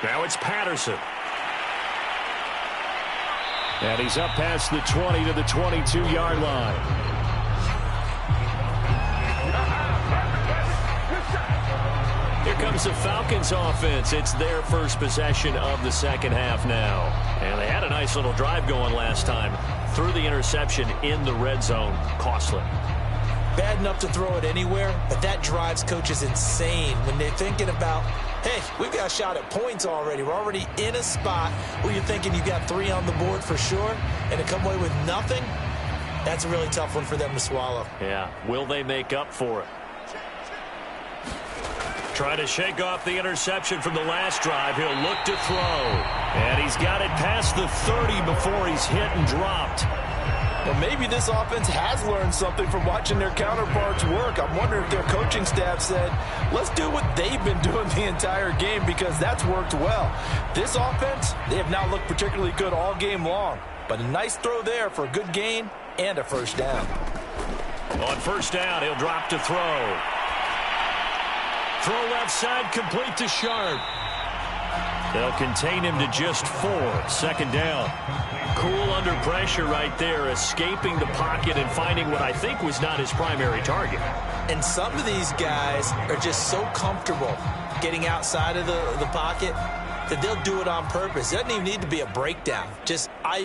Now it's Patterson. And he's up past the 20 to the 22-yard line. Here comes the Falcons offense. It's their first possession of the second half now. And they had a nice little drive going last time. Threw the interception in the red zone. Costly. Bad enough to throw it anywhere, but that drives coaches insane when they're thinking about, hey, we've got a shot at points already. We're already in a spot where you're thinking you got 3 on the board for sure, and to come away with nothing, that's a really tough one for them to swallow. Yeah, will they make up for it? Trying to shake off the interception from the last drive. He'll look to throw. And he's got it past the 30 before he's hit and dropped. Well, maybe this offense has learned something from watching their counterparts work. I'm wondering if their coaching staff said, let's do what they've been doing the entire game because that's worked well. This offense, they have not looked particularly good all game long. But a nice throw there for a good gain and a 1st down. On 1st down, he'll drop to throw. Throw left side, complete to Sharp. They'll contain him to just 4. 2nd down. Cool under pressure right there, escaping the pocket and finding what I think was not his primary target. And some of these guys are just so comfortable getting outside of the pocket that they'll do it on purpose. It doesn't even need to be a breakdown.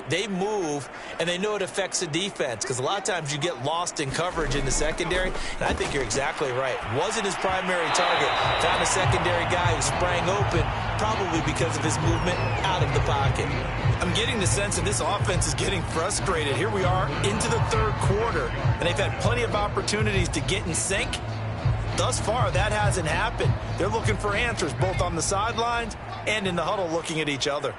They move, and they know it affects the defense because a lot of times you get lost in coverage in the secondary, and I think you're exactly right. Wasn't his primary target. Found a secondary guy who sprang open, probably because of his movement out of the pocket. I'm getting the sense that this offense is getting frustrated. Here we are into the 3rd quarter, and they've had plenty of opportunities to get in sync. Thus far, that hasn't happened. They're looking for answers both on the sidelines and in the huddle looking at each other.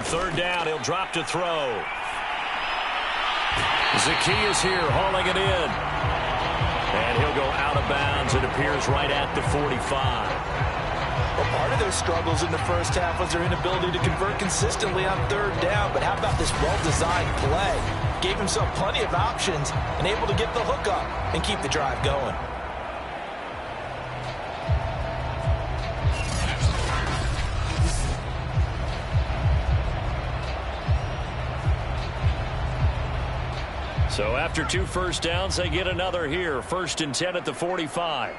third down, he'll drop to throw. Zacchaeus here hauling it in. And he'll go out of bounds. It appears right at the 45. Well, part of their struggles in the first half was their inability to convert consistently on third down. But how about this well-designed play? Gave himself plenty of options and able to get the hook up and keep the drive going. So after 2 first downs, they get another here. 1st and 10 at the 45.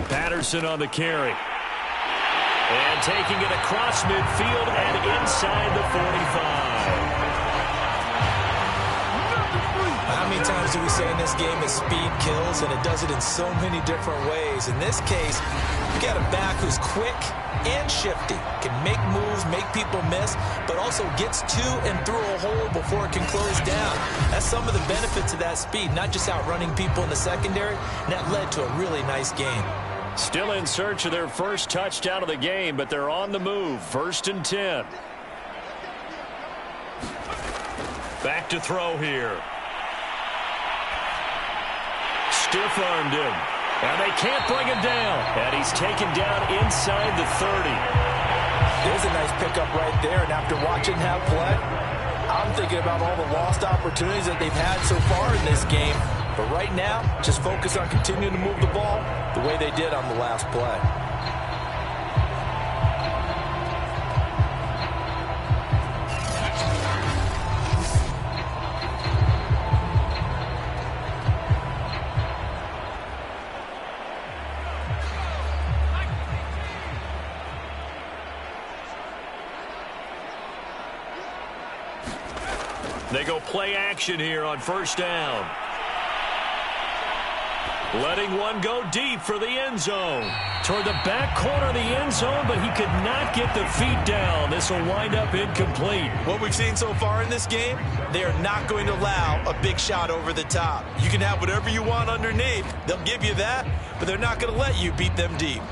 Patterson on the carry. And taking it across midfield and inside the 45. How many times do we say in this game that speed kills, and it does it in so many different ways? In this case, you got a back who's quick and shifty, can make moves, make people miss, but also gets to and through a hole before it can close down. That's some of the benefits of that speed, not just outrunning people in the secondary, and that led to a really nice game. Still in search of their first touchdown of the game, but they're on the move. 1st and 10. Back to throw here. Stiff-armed him. And they can't bring him down. And he's taken down inside the 30. There's a nice pickup right there. And after watching that play, I'm thinking about all the lost opportunities that they've had so far in this game. But right now, just focus on continuing to move the ball the way they did on the last play. They go play action here on 1st down. Letting one go deep for the end zone. Toward the back corner of the end zone, but he could not get the feet down. This will wind up incomplete. What we've seen so far in this game, they are not going to allow a big shot over the top. You can have whatever you want underneath. They'll give you that, but they're not going to let you beat them deep.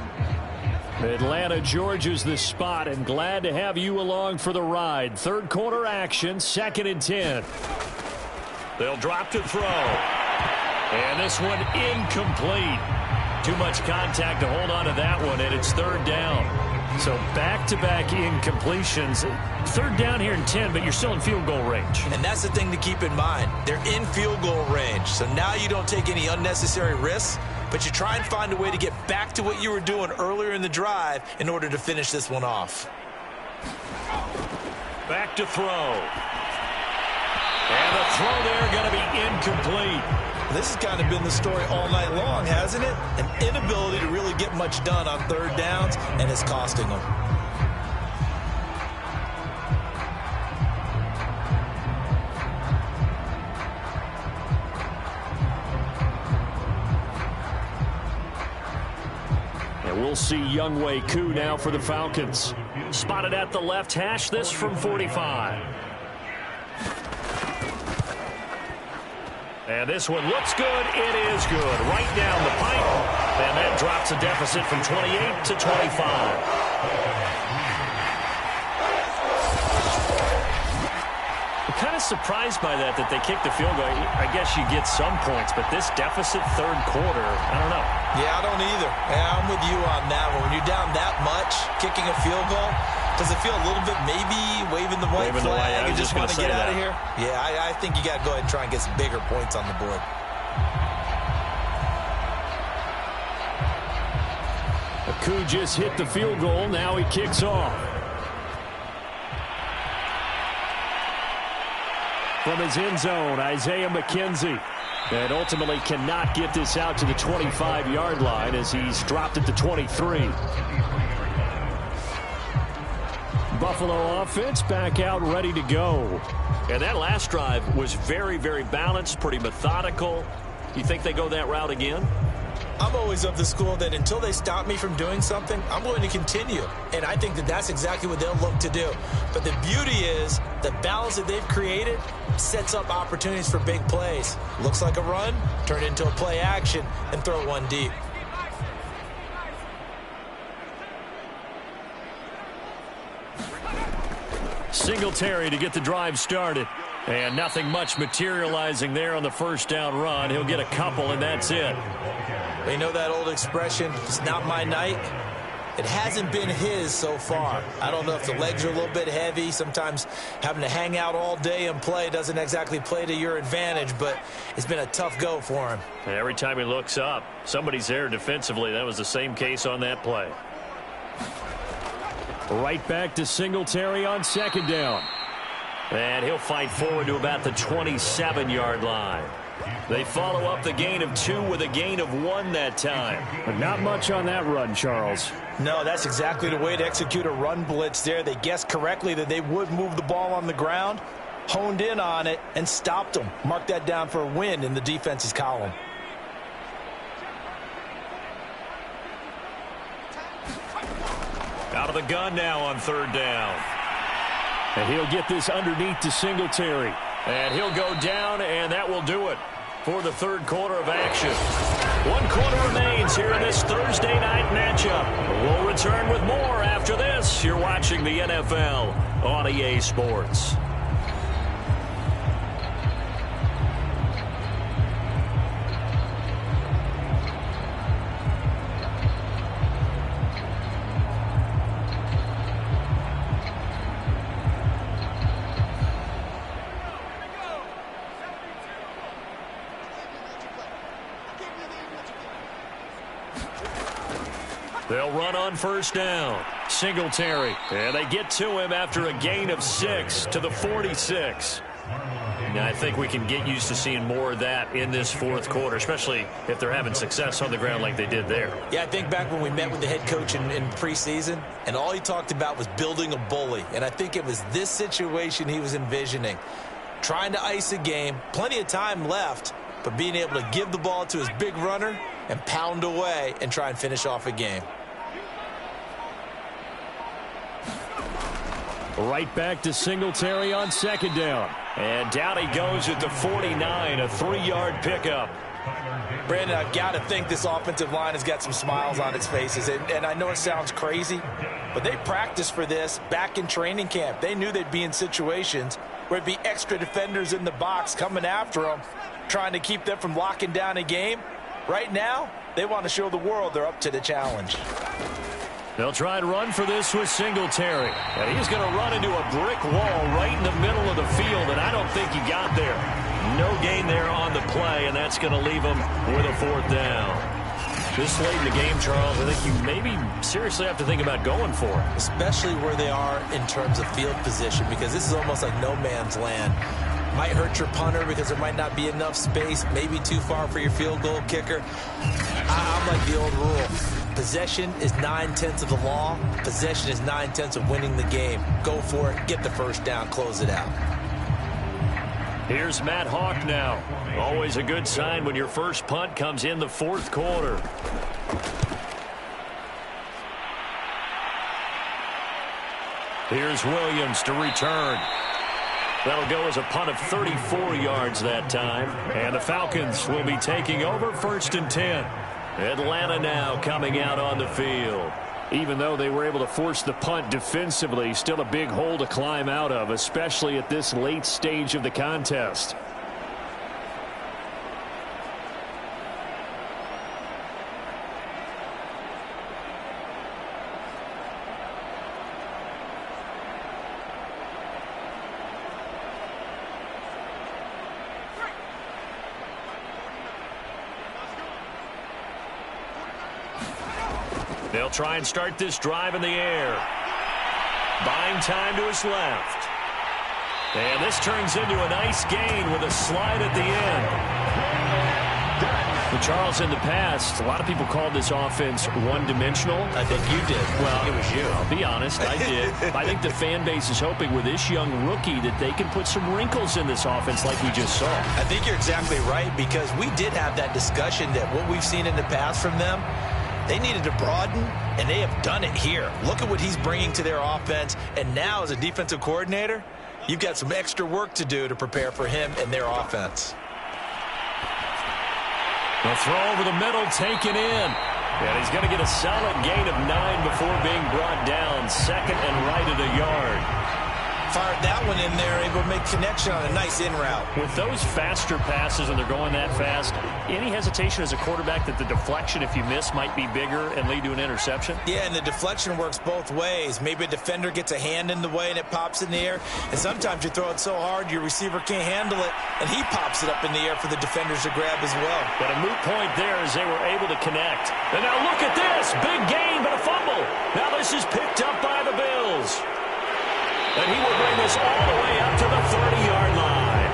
Atlanta, Georgia's the spot, and glad to have you along for the ride. 3rd quarter action, 2nd and 10. They'll drop to throw. And this one incomplete. Too much contact to hold on to that one, and it's 3rd down. So back-to-back incompletions. 3rd down here in 10, but you're still in field goal range. And that's the thing to keep in mind. They're in field goal range, so now you don't take any unnecessary risks, but you try and find a way to get back to what you were doing earlier in the drive in order to finish this one off. Back to throw. And the throw there going to be incomplete. This has kind of been the story all night long, hasn't it? An inability to really get much done on 3rd downs, and it's costing them. And we'll see Younghoe Koo now for the Falcons. Spotted at the left hash, this from 45. And this one looks good. It is good. Right down the pipe. And that drops a deficit from 28 to 25. I'm kind of surprised by that they kicked the field goal. I guess you get some points, but this deficit 3rd quarter, I don't know. Yeah, I don't either. Yeah, I'm with you on that one. When you're down that much, kicking a field goal, does it feel a little bit maybe waving the white flag and just want to get out of here? Yeah, I think you got to go ahead and try and get some bigger points on the board. Koo just hit the field goal. Now he kicks off. From his end zone, Isaiah McKenzie. And ultimately cannot get this out to the 25-yard line as he's dropped at the 23. Buffalo offense back out ready to go. And that last drive was very, very balanced, pretty methodical. You think they go that route again? I'm always of the school that until they stop me from doing something, I'm going to continue. And I think that that's exactly what they'll look to do. But the beauty is the balance that they've created sets up opportunities for big plays. Looks like a run, turn it into a play action, and throw one deep. Singletary to get the drive started. And nothing much materializing there on the first down run. He'll get a couple, and that's it. You know that old expression, it's not my night? It hasn't been his so far. I don't know if the legs are a little bit heavy. Sometimes having to hang out all day and play doesn't exactly play to your advantage, but it's been a tough go for him. And every time he looks up, somebody's there defensively. That was the same case on that play. Right back to Singletary on second down. And he'll fight forward to about the 27-yard line. They follow up the gain of 2 with a gain of 1 that time. But not much on that run, Charles. No, that's exactly the way to execute a run blitz there. They guessed correctly that they would move the ball on the ground, honed in on it, and stopped them. Mark that down for a win in the defense's column. Out of the gun now on third down. And he'll get this underneath to Singletary. And he'll go down, and that will do it for the third quarter of action. 1 quarter remains here in this Thursday night matchup. We'll return with more after this. You're watching the NFL on EA Sports. They'll run on first down. Singletary. And they get to him after a gain of 6 to the 46. Now, I think we can get used to seeing more of that in this fourth quarter, especially if they're having success on the ground like they did there. Yeah, I think back when we met with the head coach in preseason, and all he talked about was building a bully. And I think it was this situation he was envisioning. Trying to ice a game, plenty of time left, but being able to give the ball to his big runner and pound away and try and finish off a game. Right back to Singletary on second down. And down he goes at the 49, a 3-yard pickup. Brandon, I've got to think this offensive line has got some smiles on its faces. And I know it sounds crazy, but they practiced for this back in training camp. They knew they'd be in situations where it'd be extra defenders in the box coming after them, trying to keep them from locking down a game. Right now, they want to show the world they're up to the challenge. They'll try and run for this with Singletary. And he's going to run into a brick wall right in the middle of the field, and I don't think he got there. No gain there on the play, and that's going to leave him with a 4th down. This late in the game, Charles, I think you maybe seriously have to think about going for it. Especially where they are in terms of field position, because this is almost like no man's land. Might hurt your punter because there might not be enough space, maybe too far for your field goal kicker. I'm like the old rule. Possession is 9/10 of the law. Possession is 9/10 of winning the game. Go for it, get the first down, close it out. Here's Matt Hawk now. Always a good sign when your first punt comes in the fourth quarter. Here's Williams to return. That'll go as a punt of 34 yards that time. And the Falcons will be taking over 1st and 10. Atlanta now coming out on the field. Even though they were able to force the punt defensively, still a big hole to climb out of, especially at this late stage of the contest. They'll try and start this drive in the air. Buying time to his left. And this turns into a nice gain with a slide at the end. Well, Charles, in the past, a lot of people called this offense one-dimensional. I think you did. Well, it was you. I'll be honest, I did. I think the fan base is hoping with this young rookie that they can put some wrinkles in this offense like we just saw. I think you're exactly right, because we did have that discussion that what we've seen in the past from them, they needed to broaden, and they have done it here. Look at what he's bringing to their offense, and now as a defensive coordinator, you've got some extra work to do to prepare for him and their offense. The throw over the middle, taken in. And he's going to get a solid gain of 9 before being brought down. Second and right at a yard. Fired that one in there, able to make connection on a nice in route. With those faster passes and they're going that fast, any hesitation as a quarterback that the deflection, if you miss, might be bigger and lead to an interception? Yeah, and the deflection works both ways. Maybe a defender gets a hand in the way and it pops in the air. And sometimes you throw it so hard your receiver can't handle it, and he pops it up in the air for the defenders to grab as well. But a moot point there as they were able to connect. And now look at this. Big gain, but a fumble. Now this is picked up by the Bills. And he will bring this all the way up to the 30-yard line.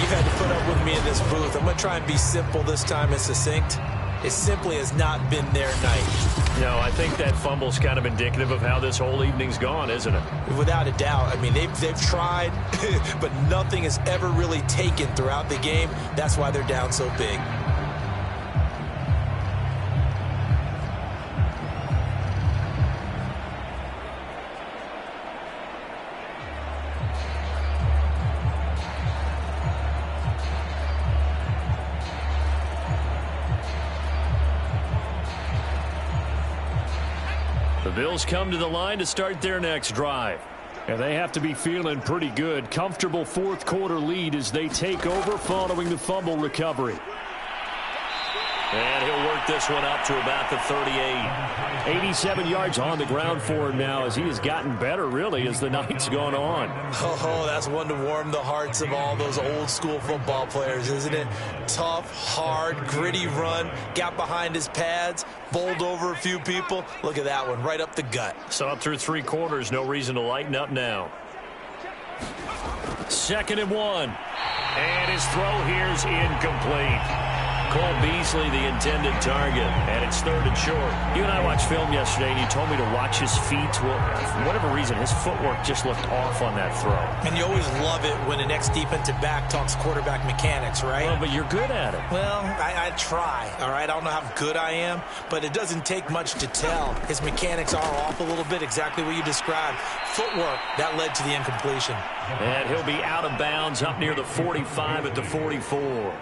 You've had to put up with me in this booth. I'm going to try and be simple this time and succinct. It simply has not been their night. No, I think that fumble's kind of indicative of how this whole evening's gone, isn't it? Without a doubt. I mean, they've tried, but nothing has ever really taken throughout the game. That's why they're down so big. The Bills come to the line to start their next drive. And they have to be feeling pretty good. Comfortable fourth quarter lead as they take over following the fumble recovery. And he'll work this one up to about the 38. 87 yards on the ground for him now as he has gotten better, really, as the night's gone on. Oh, that's one to warm the hearts of all those old school football players, isn't it? Tough, hard, gritty run, got behind his pads, bowled over a few people. Look at that one, right up the gut. So up through 3 quarters, no reason to lighten up now. 2nd and 1. And his throw here's incomplete. Cole Beasley, the intended target, and it's 3rd and short. You and I watched film yesterday, and you told me to watch his feet. Well, for whatever reason, his footwork just looked off on that throw. And you always love it when an ex-defensive back talks quarterback mechanics, right? Well, but you're good at it. Well, I try, all right? I don't know how good I am, but it doesn't take much to tell. His mechanics are off a little bit, exactly what you described. Footwork, that led to the incompletion. And he'll be out of bounds up near the 45 at the 44.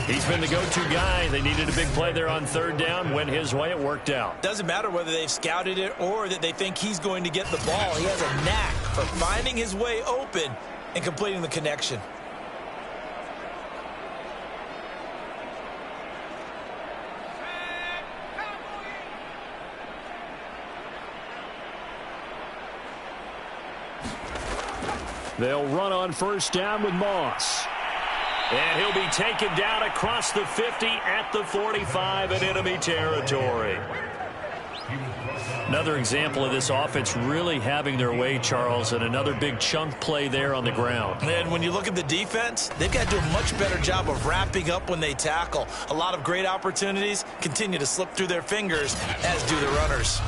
He's been the go-to guy. They needed a big play there on 3rd down. Went his way. It worked out. Doesn't matter whether they've scouted it or that they think he's going to get the ball. He has a knack for finding his way open and completing the connection. They'll run on 1st down with Moss. And he'll be taken down across the 50 at the 45 in enemy territory. Another example of this offense really having their way, Charles, and another big chunk play there on the ground. And when you look at the defense, they've got to do a much better job of wrapping up when they tackle. A lot of great opportunities continue to slip through their fingers, as do the runners.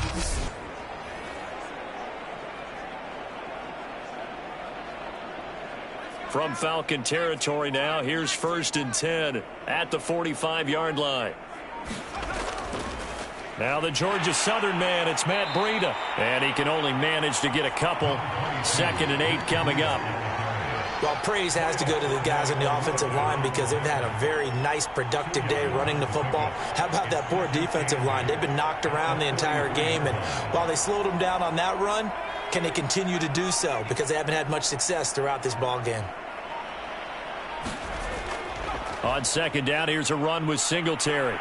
From Falcon territory now, here's 1st and 10 at the 45-yard line. Now the Georgia Southern man, it's Matt Breida. And he can only manage to get a couple. 2nd and 8 coming up. Well, praise has to go to the guys on the offensive line because they've had a very nice, productive day running the football. How about that poor defensive line? They've been knocked around the entire game, and while they slowed them down on that run, can they continue to do so? Because they haven't had much success throughout this ball game. On 2nd down, here's a run with Singletary.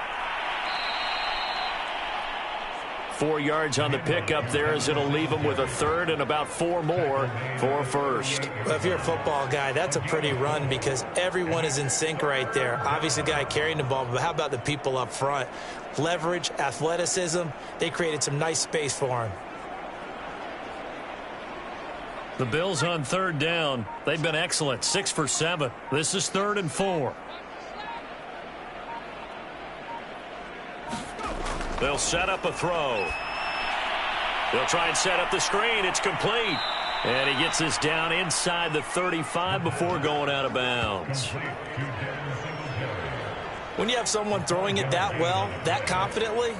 4 yards on the pickup there as it'll leave him with a 3rd and about 4 more for 1st. Well, if you're a football guy, that's a pretty run because everyone is in sync right there. Obviously, the guy carrying the ball, but how about the people up front? Leverage, athleticism, they created some nice space for him. The Bills on 3rd down. They've been excellent, 6 for 7. This is 3rd and 4. They'll set up a throw. They'll try and set up the screen. It's complete. And he gets this down inside the 35 before going out of bounds. When you have someone throwing it that well, that confidently,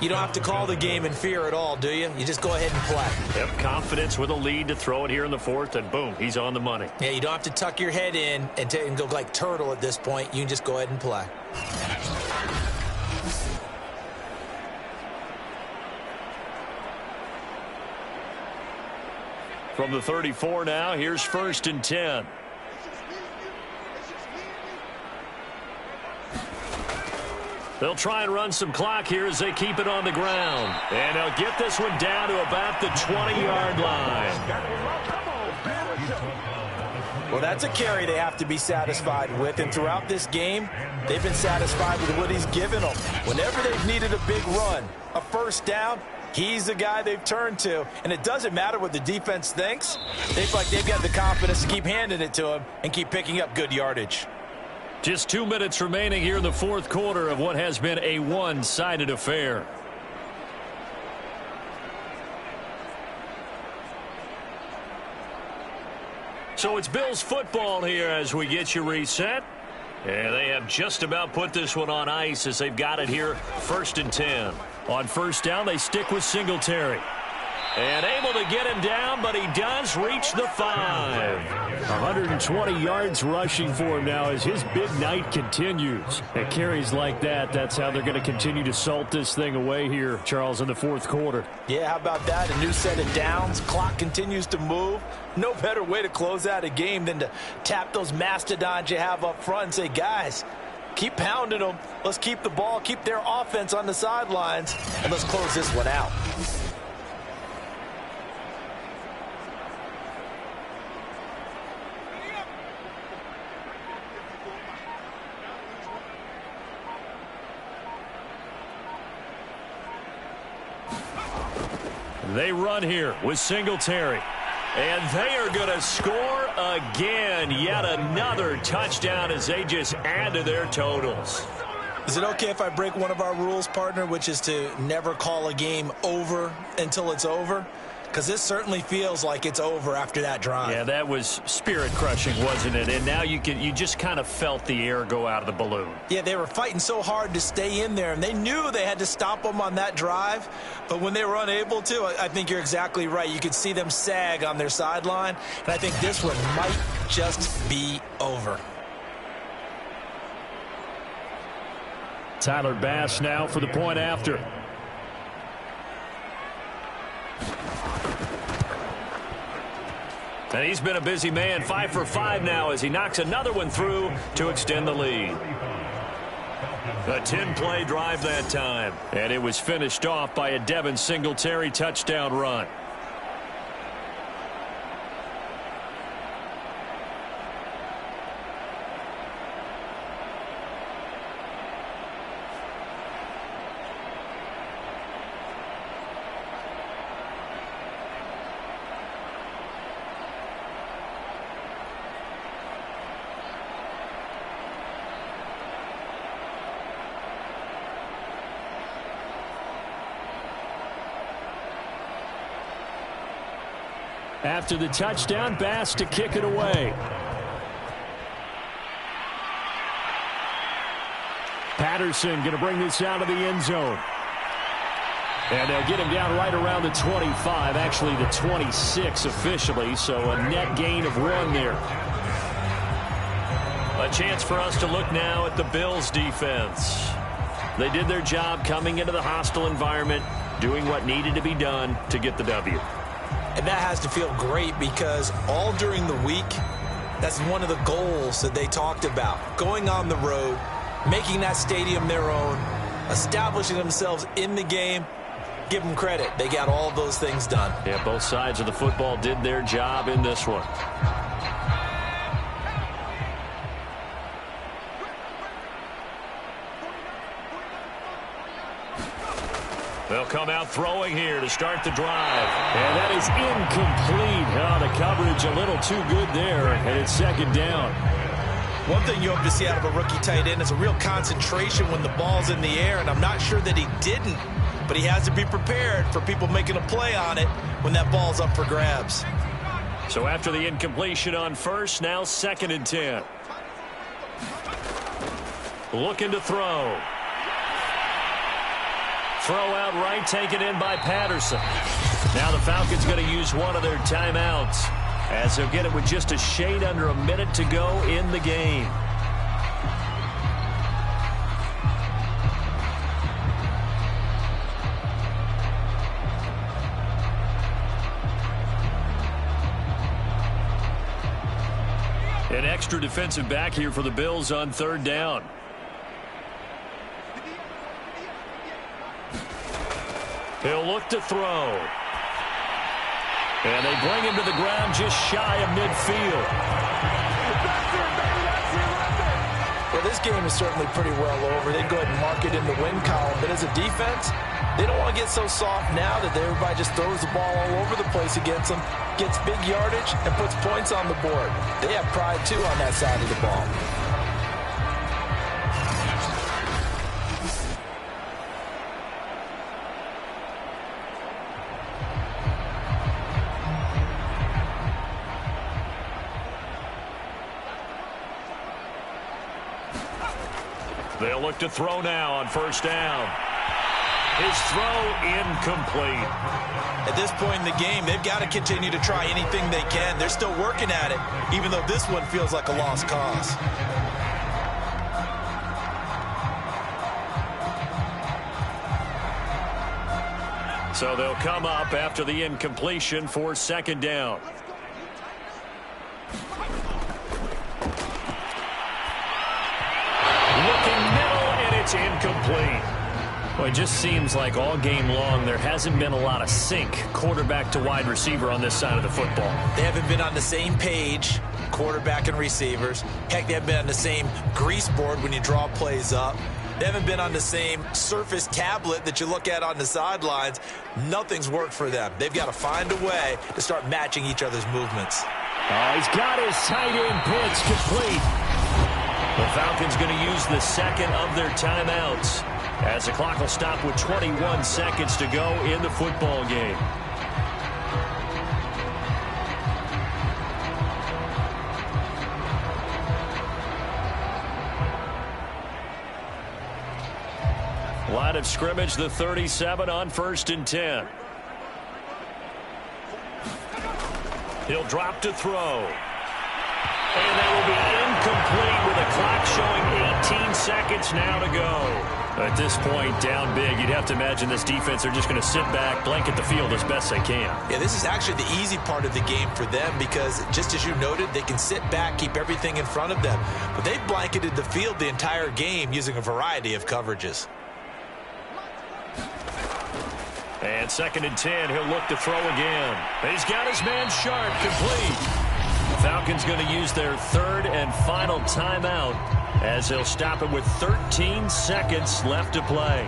you don't have to call the game in fear at all, do you? You just go ahead and play. Yep, confidence with a lead to throw it here in the fourth, and boom, he's on the money. Yeah, you don't have to tuck your head in and go like turtle at this point. You can just go ahead and play. From the 34 now, here's 1st and 10. They'll try and run some clock here as they keep it on the ground. And they'll get this one down to about the 20-yard line. Well, that's a carry they have to be satisfied with. And throughout this game, they've been satisfied with what he's given them. Whenever they've needed a big run, a first down, he's the guy they've turned to. And it doesn't matter what the defense thinks. They feel like they've got the confidence to keep handing it to him and keep picking up good yardage. Just 2 minutes remaining here in the fourth quarter of what has been a one-sided affair. So it's Bills football here as we get you reset. And they have just about put this one on ice as they've got it here 1st and 10. On first down, they stick with Singletary. And able to get him down, but he does reach the 5. 120 yards rushing for him now as his big night continues. At carries like that, that's how they're going to continue to salt this thing away here, Charles, in the fourth quarter. Yeah, how about that? A new set of downs. Clock continues to move. No better way to close out a game than to tap those mastodons you have up front and say, guys, keep pounding them. Let's keep the ball, keep their offense on the sidelines, and let's close this one out. They run here with Singletary. And they are going to score again. Yet another touchdown as they just add to their totals. Is it okay if I break one of our rules, partner, which is to never call a game over until it's over? Because this certainly feels like it's over after that drive. Yeah, that was spirit-crushing, wasn't it? And now you just kind of felt the air go out of the balloon. Yeah, they were fighting so hard to stay in there, and they knew they had to stop them on that drive. But when they were unable to, I think you're exactly right. You could see them sag on their sideline, and I think this one might just be over. Tyler Bass now for the point after. And he's been a busy man, 5 for 5 now as he knocks another one through to extend the lead. A 10-play drive that time. And it was finished off by a Devin Singletary touchdown run. After the touchdown, Bass to kick it away. Patterson going to bring this out of the end zone. And they'll get him down right around the 25, actually the 26 officially, so a net gain of 1 there. A chance for us to look now at the Bills defense. They did their job coming into the hostile environment, doing what needed to be done to get the W. And that has to feel great because all during the week, that's one of the goals that they talked about. Going on the road, making that stadium their own, establishing themselves in the game. Give them credit. They got all of those things done. Yeah, both sides of the football did their job in this one. They'll come out throwing here to start the drive. And that is incomplete. Oh, the coverage a little too good there, and it's second down. One thing you hope to see out of a rookie tight end is a real concentration when the ball's in the air, and I'm not sure that he didn't but he has to be prepared for people making a play on it when that ball's up for grabs. So after the incompletion on first, now 2nd and 10. Looking to throw. Throw out right, taken in by Patterson. Now the Falcons going to use one of their timeouts, as they'll get it with just a shade under a minute to go in the game. An extra defensive back here for the Bills on 3rd down. He'll look to throw. And they bring him to the ground just shy of midfield. Well, this game is certainly pretty well over. They go ahead and mark it in the win column. But as a defense, they don't want to get so soft now that everybody just throws the ball all over the place against them, gets big yardage, and puts points on the board. They have pride, too, on that side of the ball. They'll look to throw now on 1st down. His throw incomplete. At this point in the game, they've got to continue to try anything they can. They're still working at it, even though this one feels like a lost cause. So they'll come up after the incompletion for 2nd down. Looking middle, and it's incomplete. Well, it just seems like all game long there hasn't been a lot of sync quarterback to wide receiver on this side of the football. They haven't been on the same page, quarterback and receivers. Heck, they haven't been on the same grease board when you draw plays up. They haven't been on the same Surface tablet that you look at on the sidelines. Nothing's worked for them. They've got to find a way to start matching each other's movements. Oh, he's got his tight end pitch complete. The Falcons going to use the 2nd of their timeouts, as the clock will stop with 21 seconds to go in the football game. Line of scrimmage, the 37 on 1st and 10. He'll drop to throw. And that will be incomplete with a clock showing 18 seconds now to go. At this point, down big, you'd have to imagine this defense are just going to sit back, blanket the field as best they can. Yeah, this is actually the easy part of the game for them because, just as you noted, they can sit back, keep everything in front of them. But they've blanketed the field the entire game using a variety of coverages. And 2nd and 10, he'll look to throw again. He's got his man sharp, complete. Falcons going to use their 3rd and final timeout, as they'll stop it with 13 seconds left to play.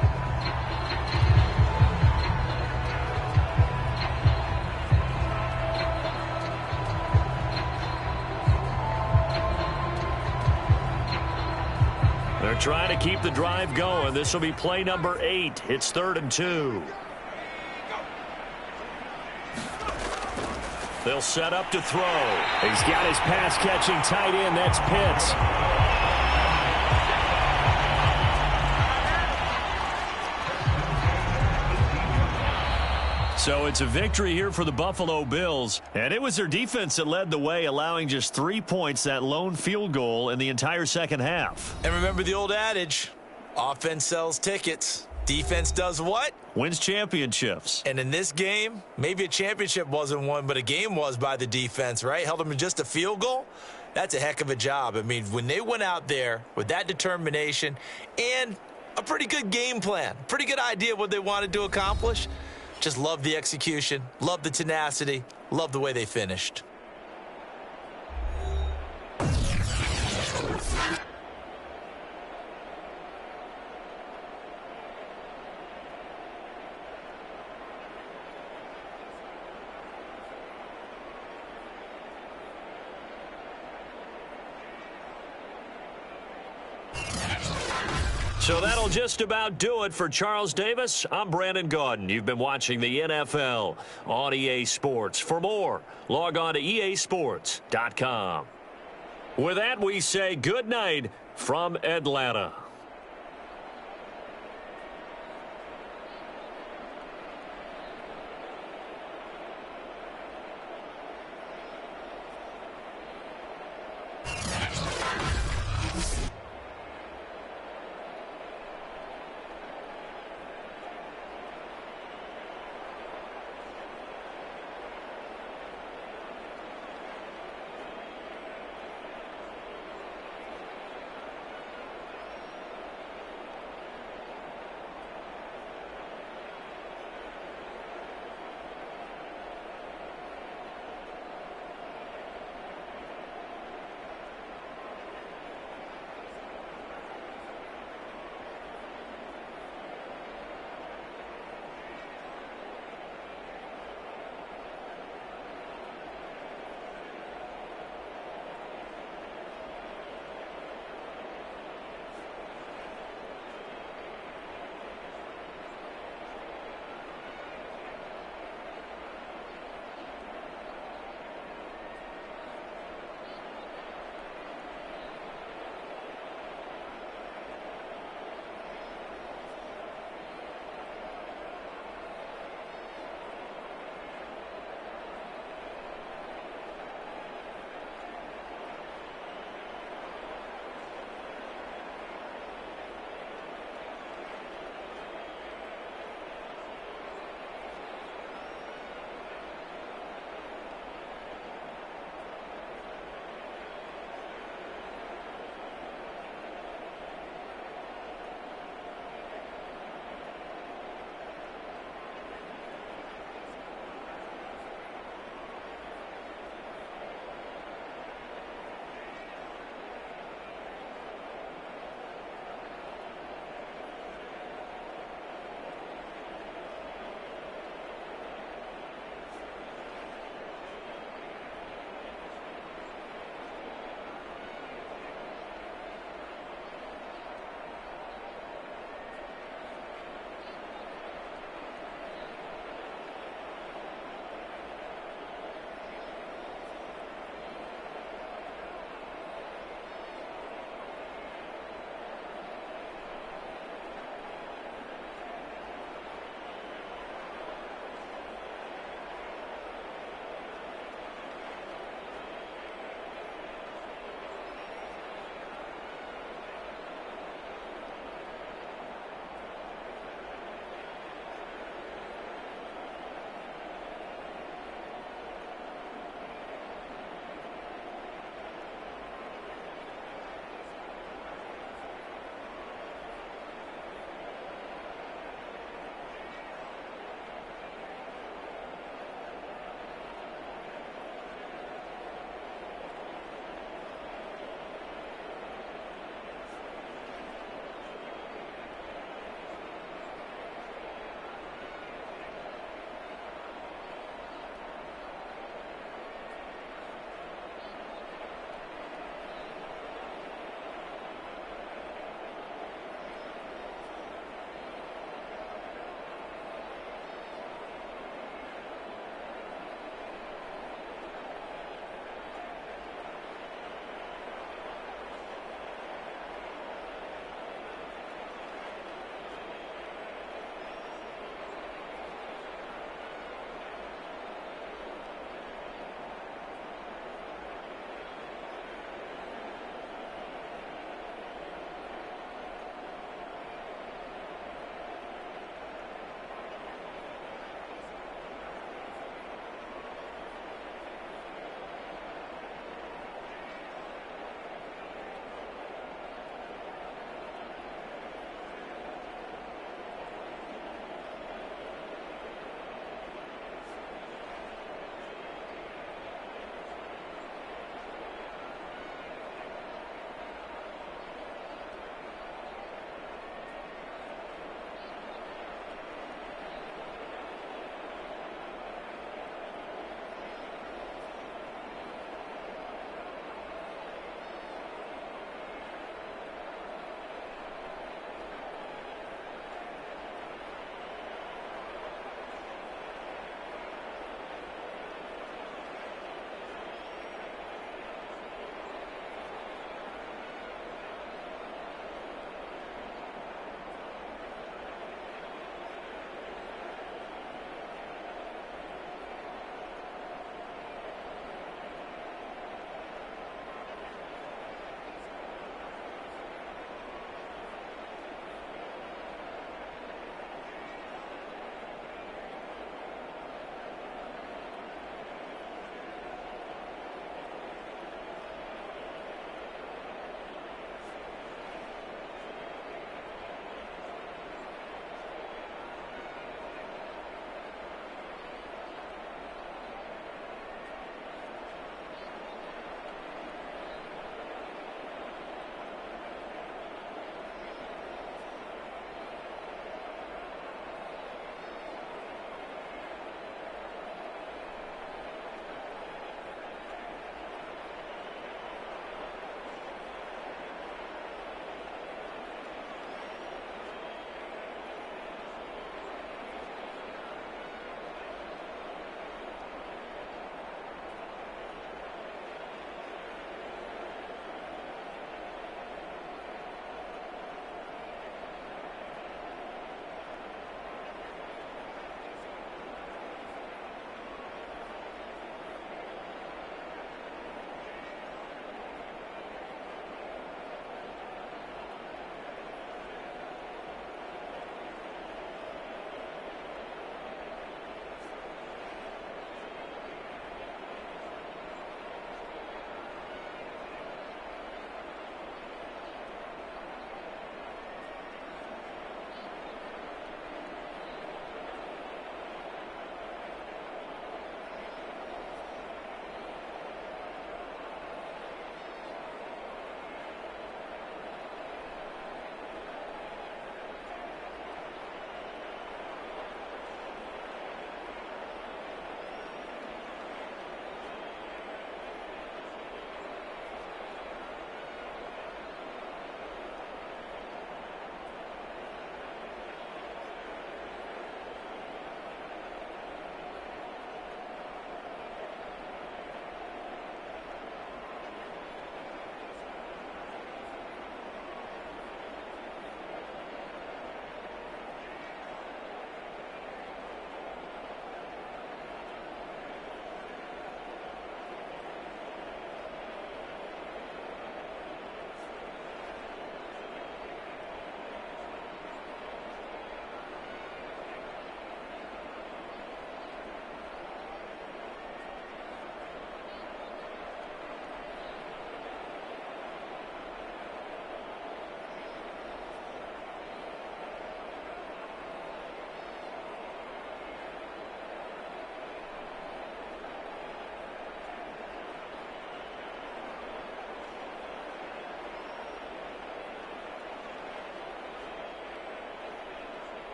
They're trying to keep the drive going. This will be play number 8. It's 3rd and 2. They'll set up to throw. He's got his pass-catching tight end. That's Pitts. So it's a victory here for the Buffalo Bills. And it was their defense that led the way, allowing just 3 points, that lone field goal in the entire second half. And remember the old adage, offense sells tickets. Defense does what? Wins championships. And in this game, maybe a championship wasn't won, but a game was by the defense, right? Held them to just a field goal. That's a heck of a job. I mean, when they went out there with that determination and a pretty good game plan, pretty good idea what they wanted to accomplish, just love the execution, love the tenacity, love the way they finished. So that'll just about do it for Charles Davis. I'm Brandon Gaudin. You've been watching the NFL on EA Sports. For more, log on to easports.com. With that, we say good night from Atlanta.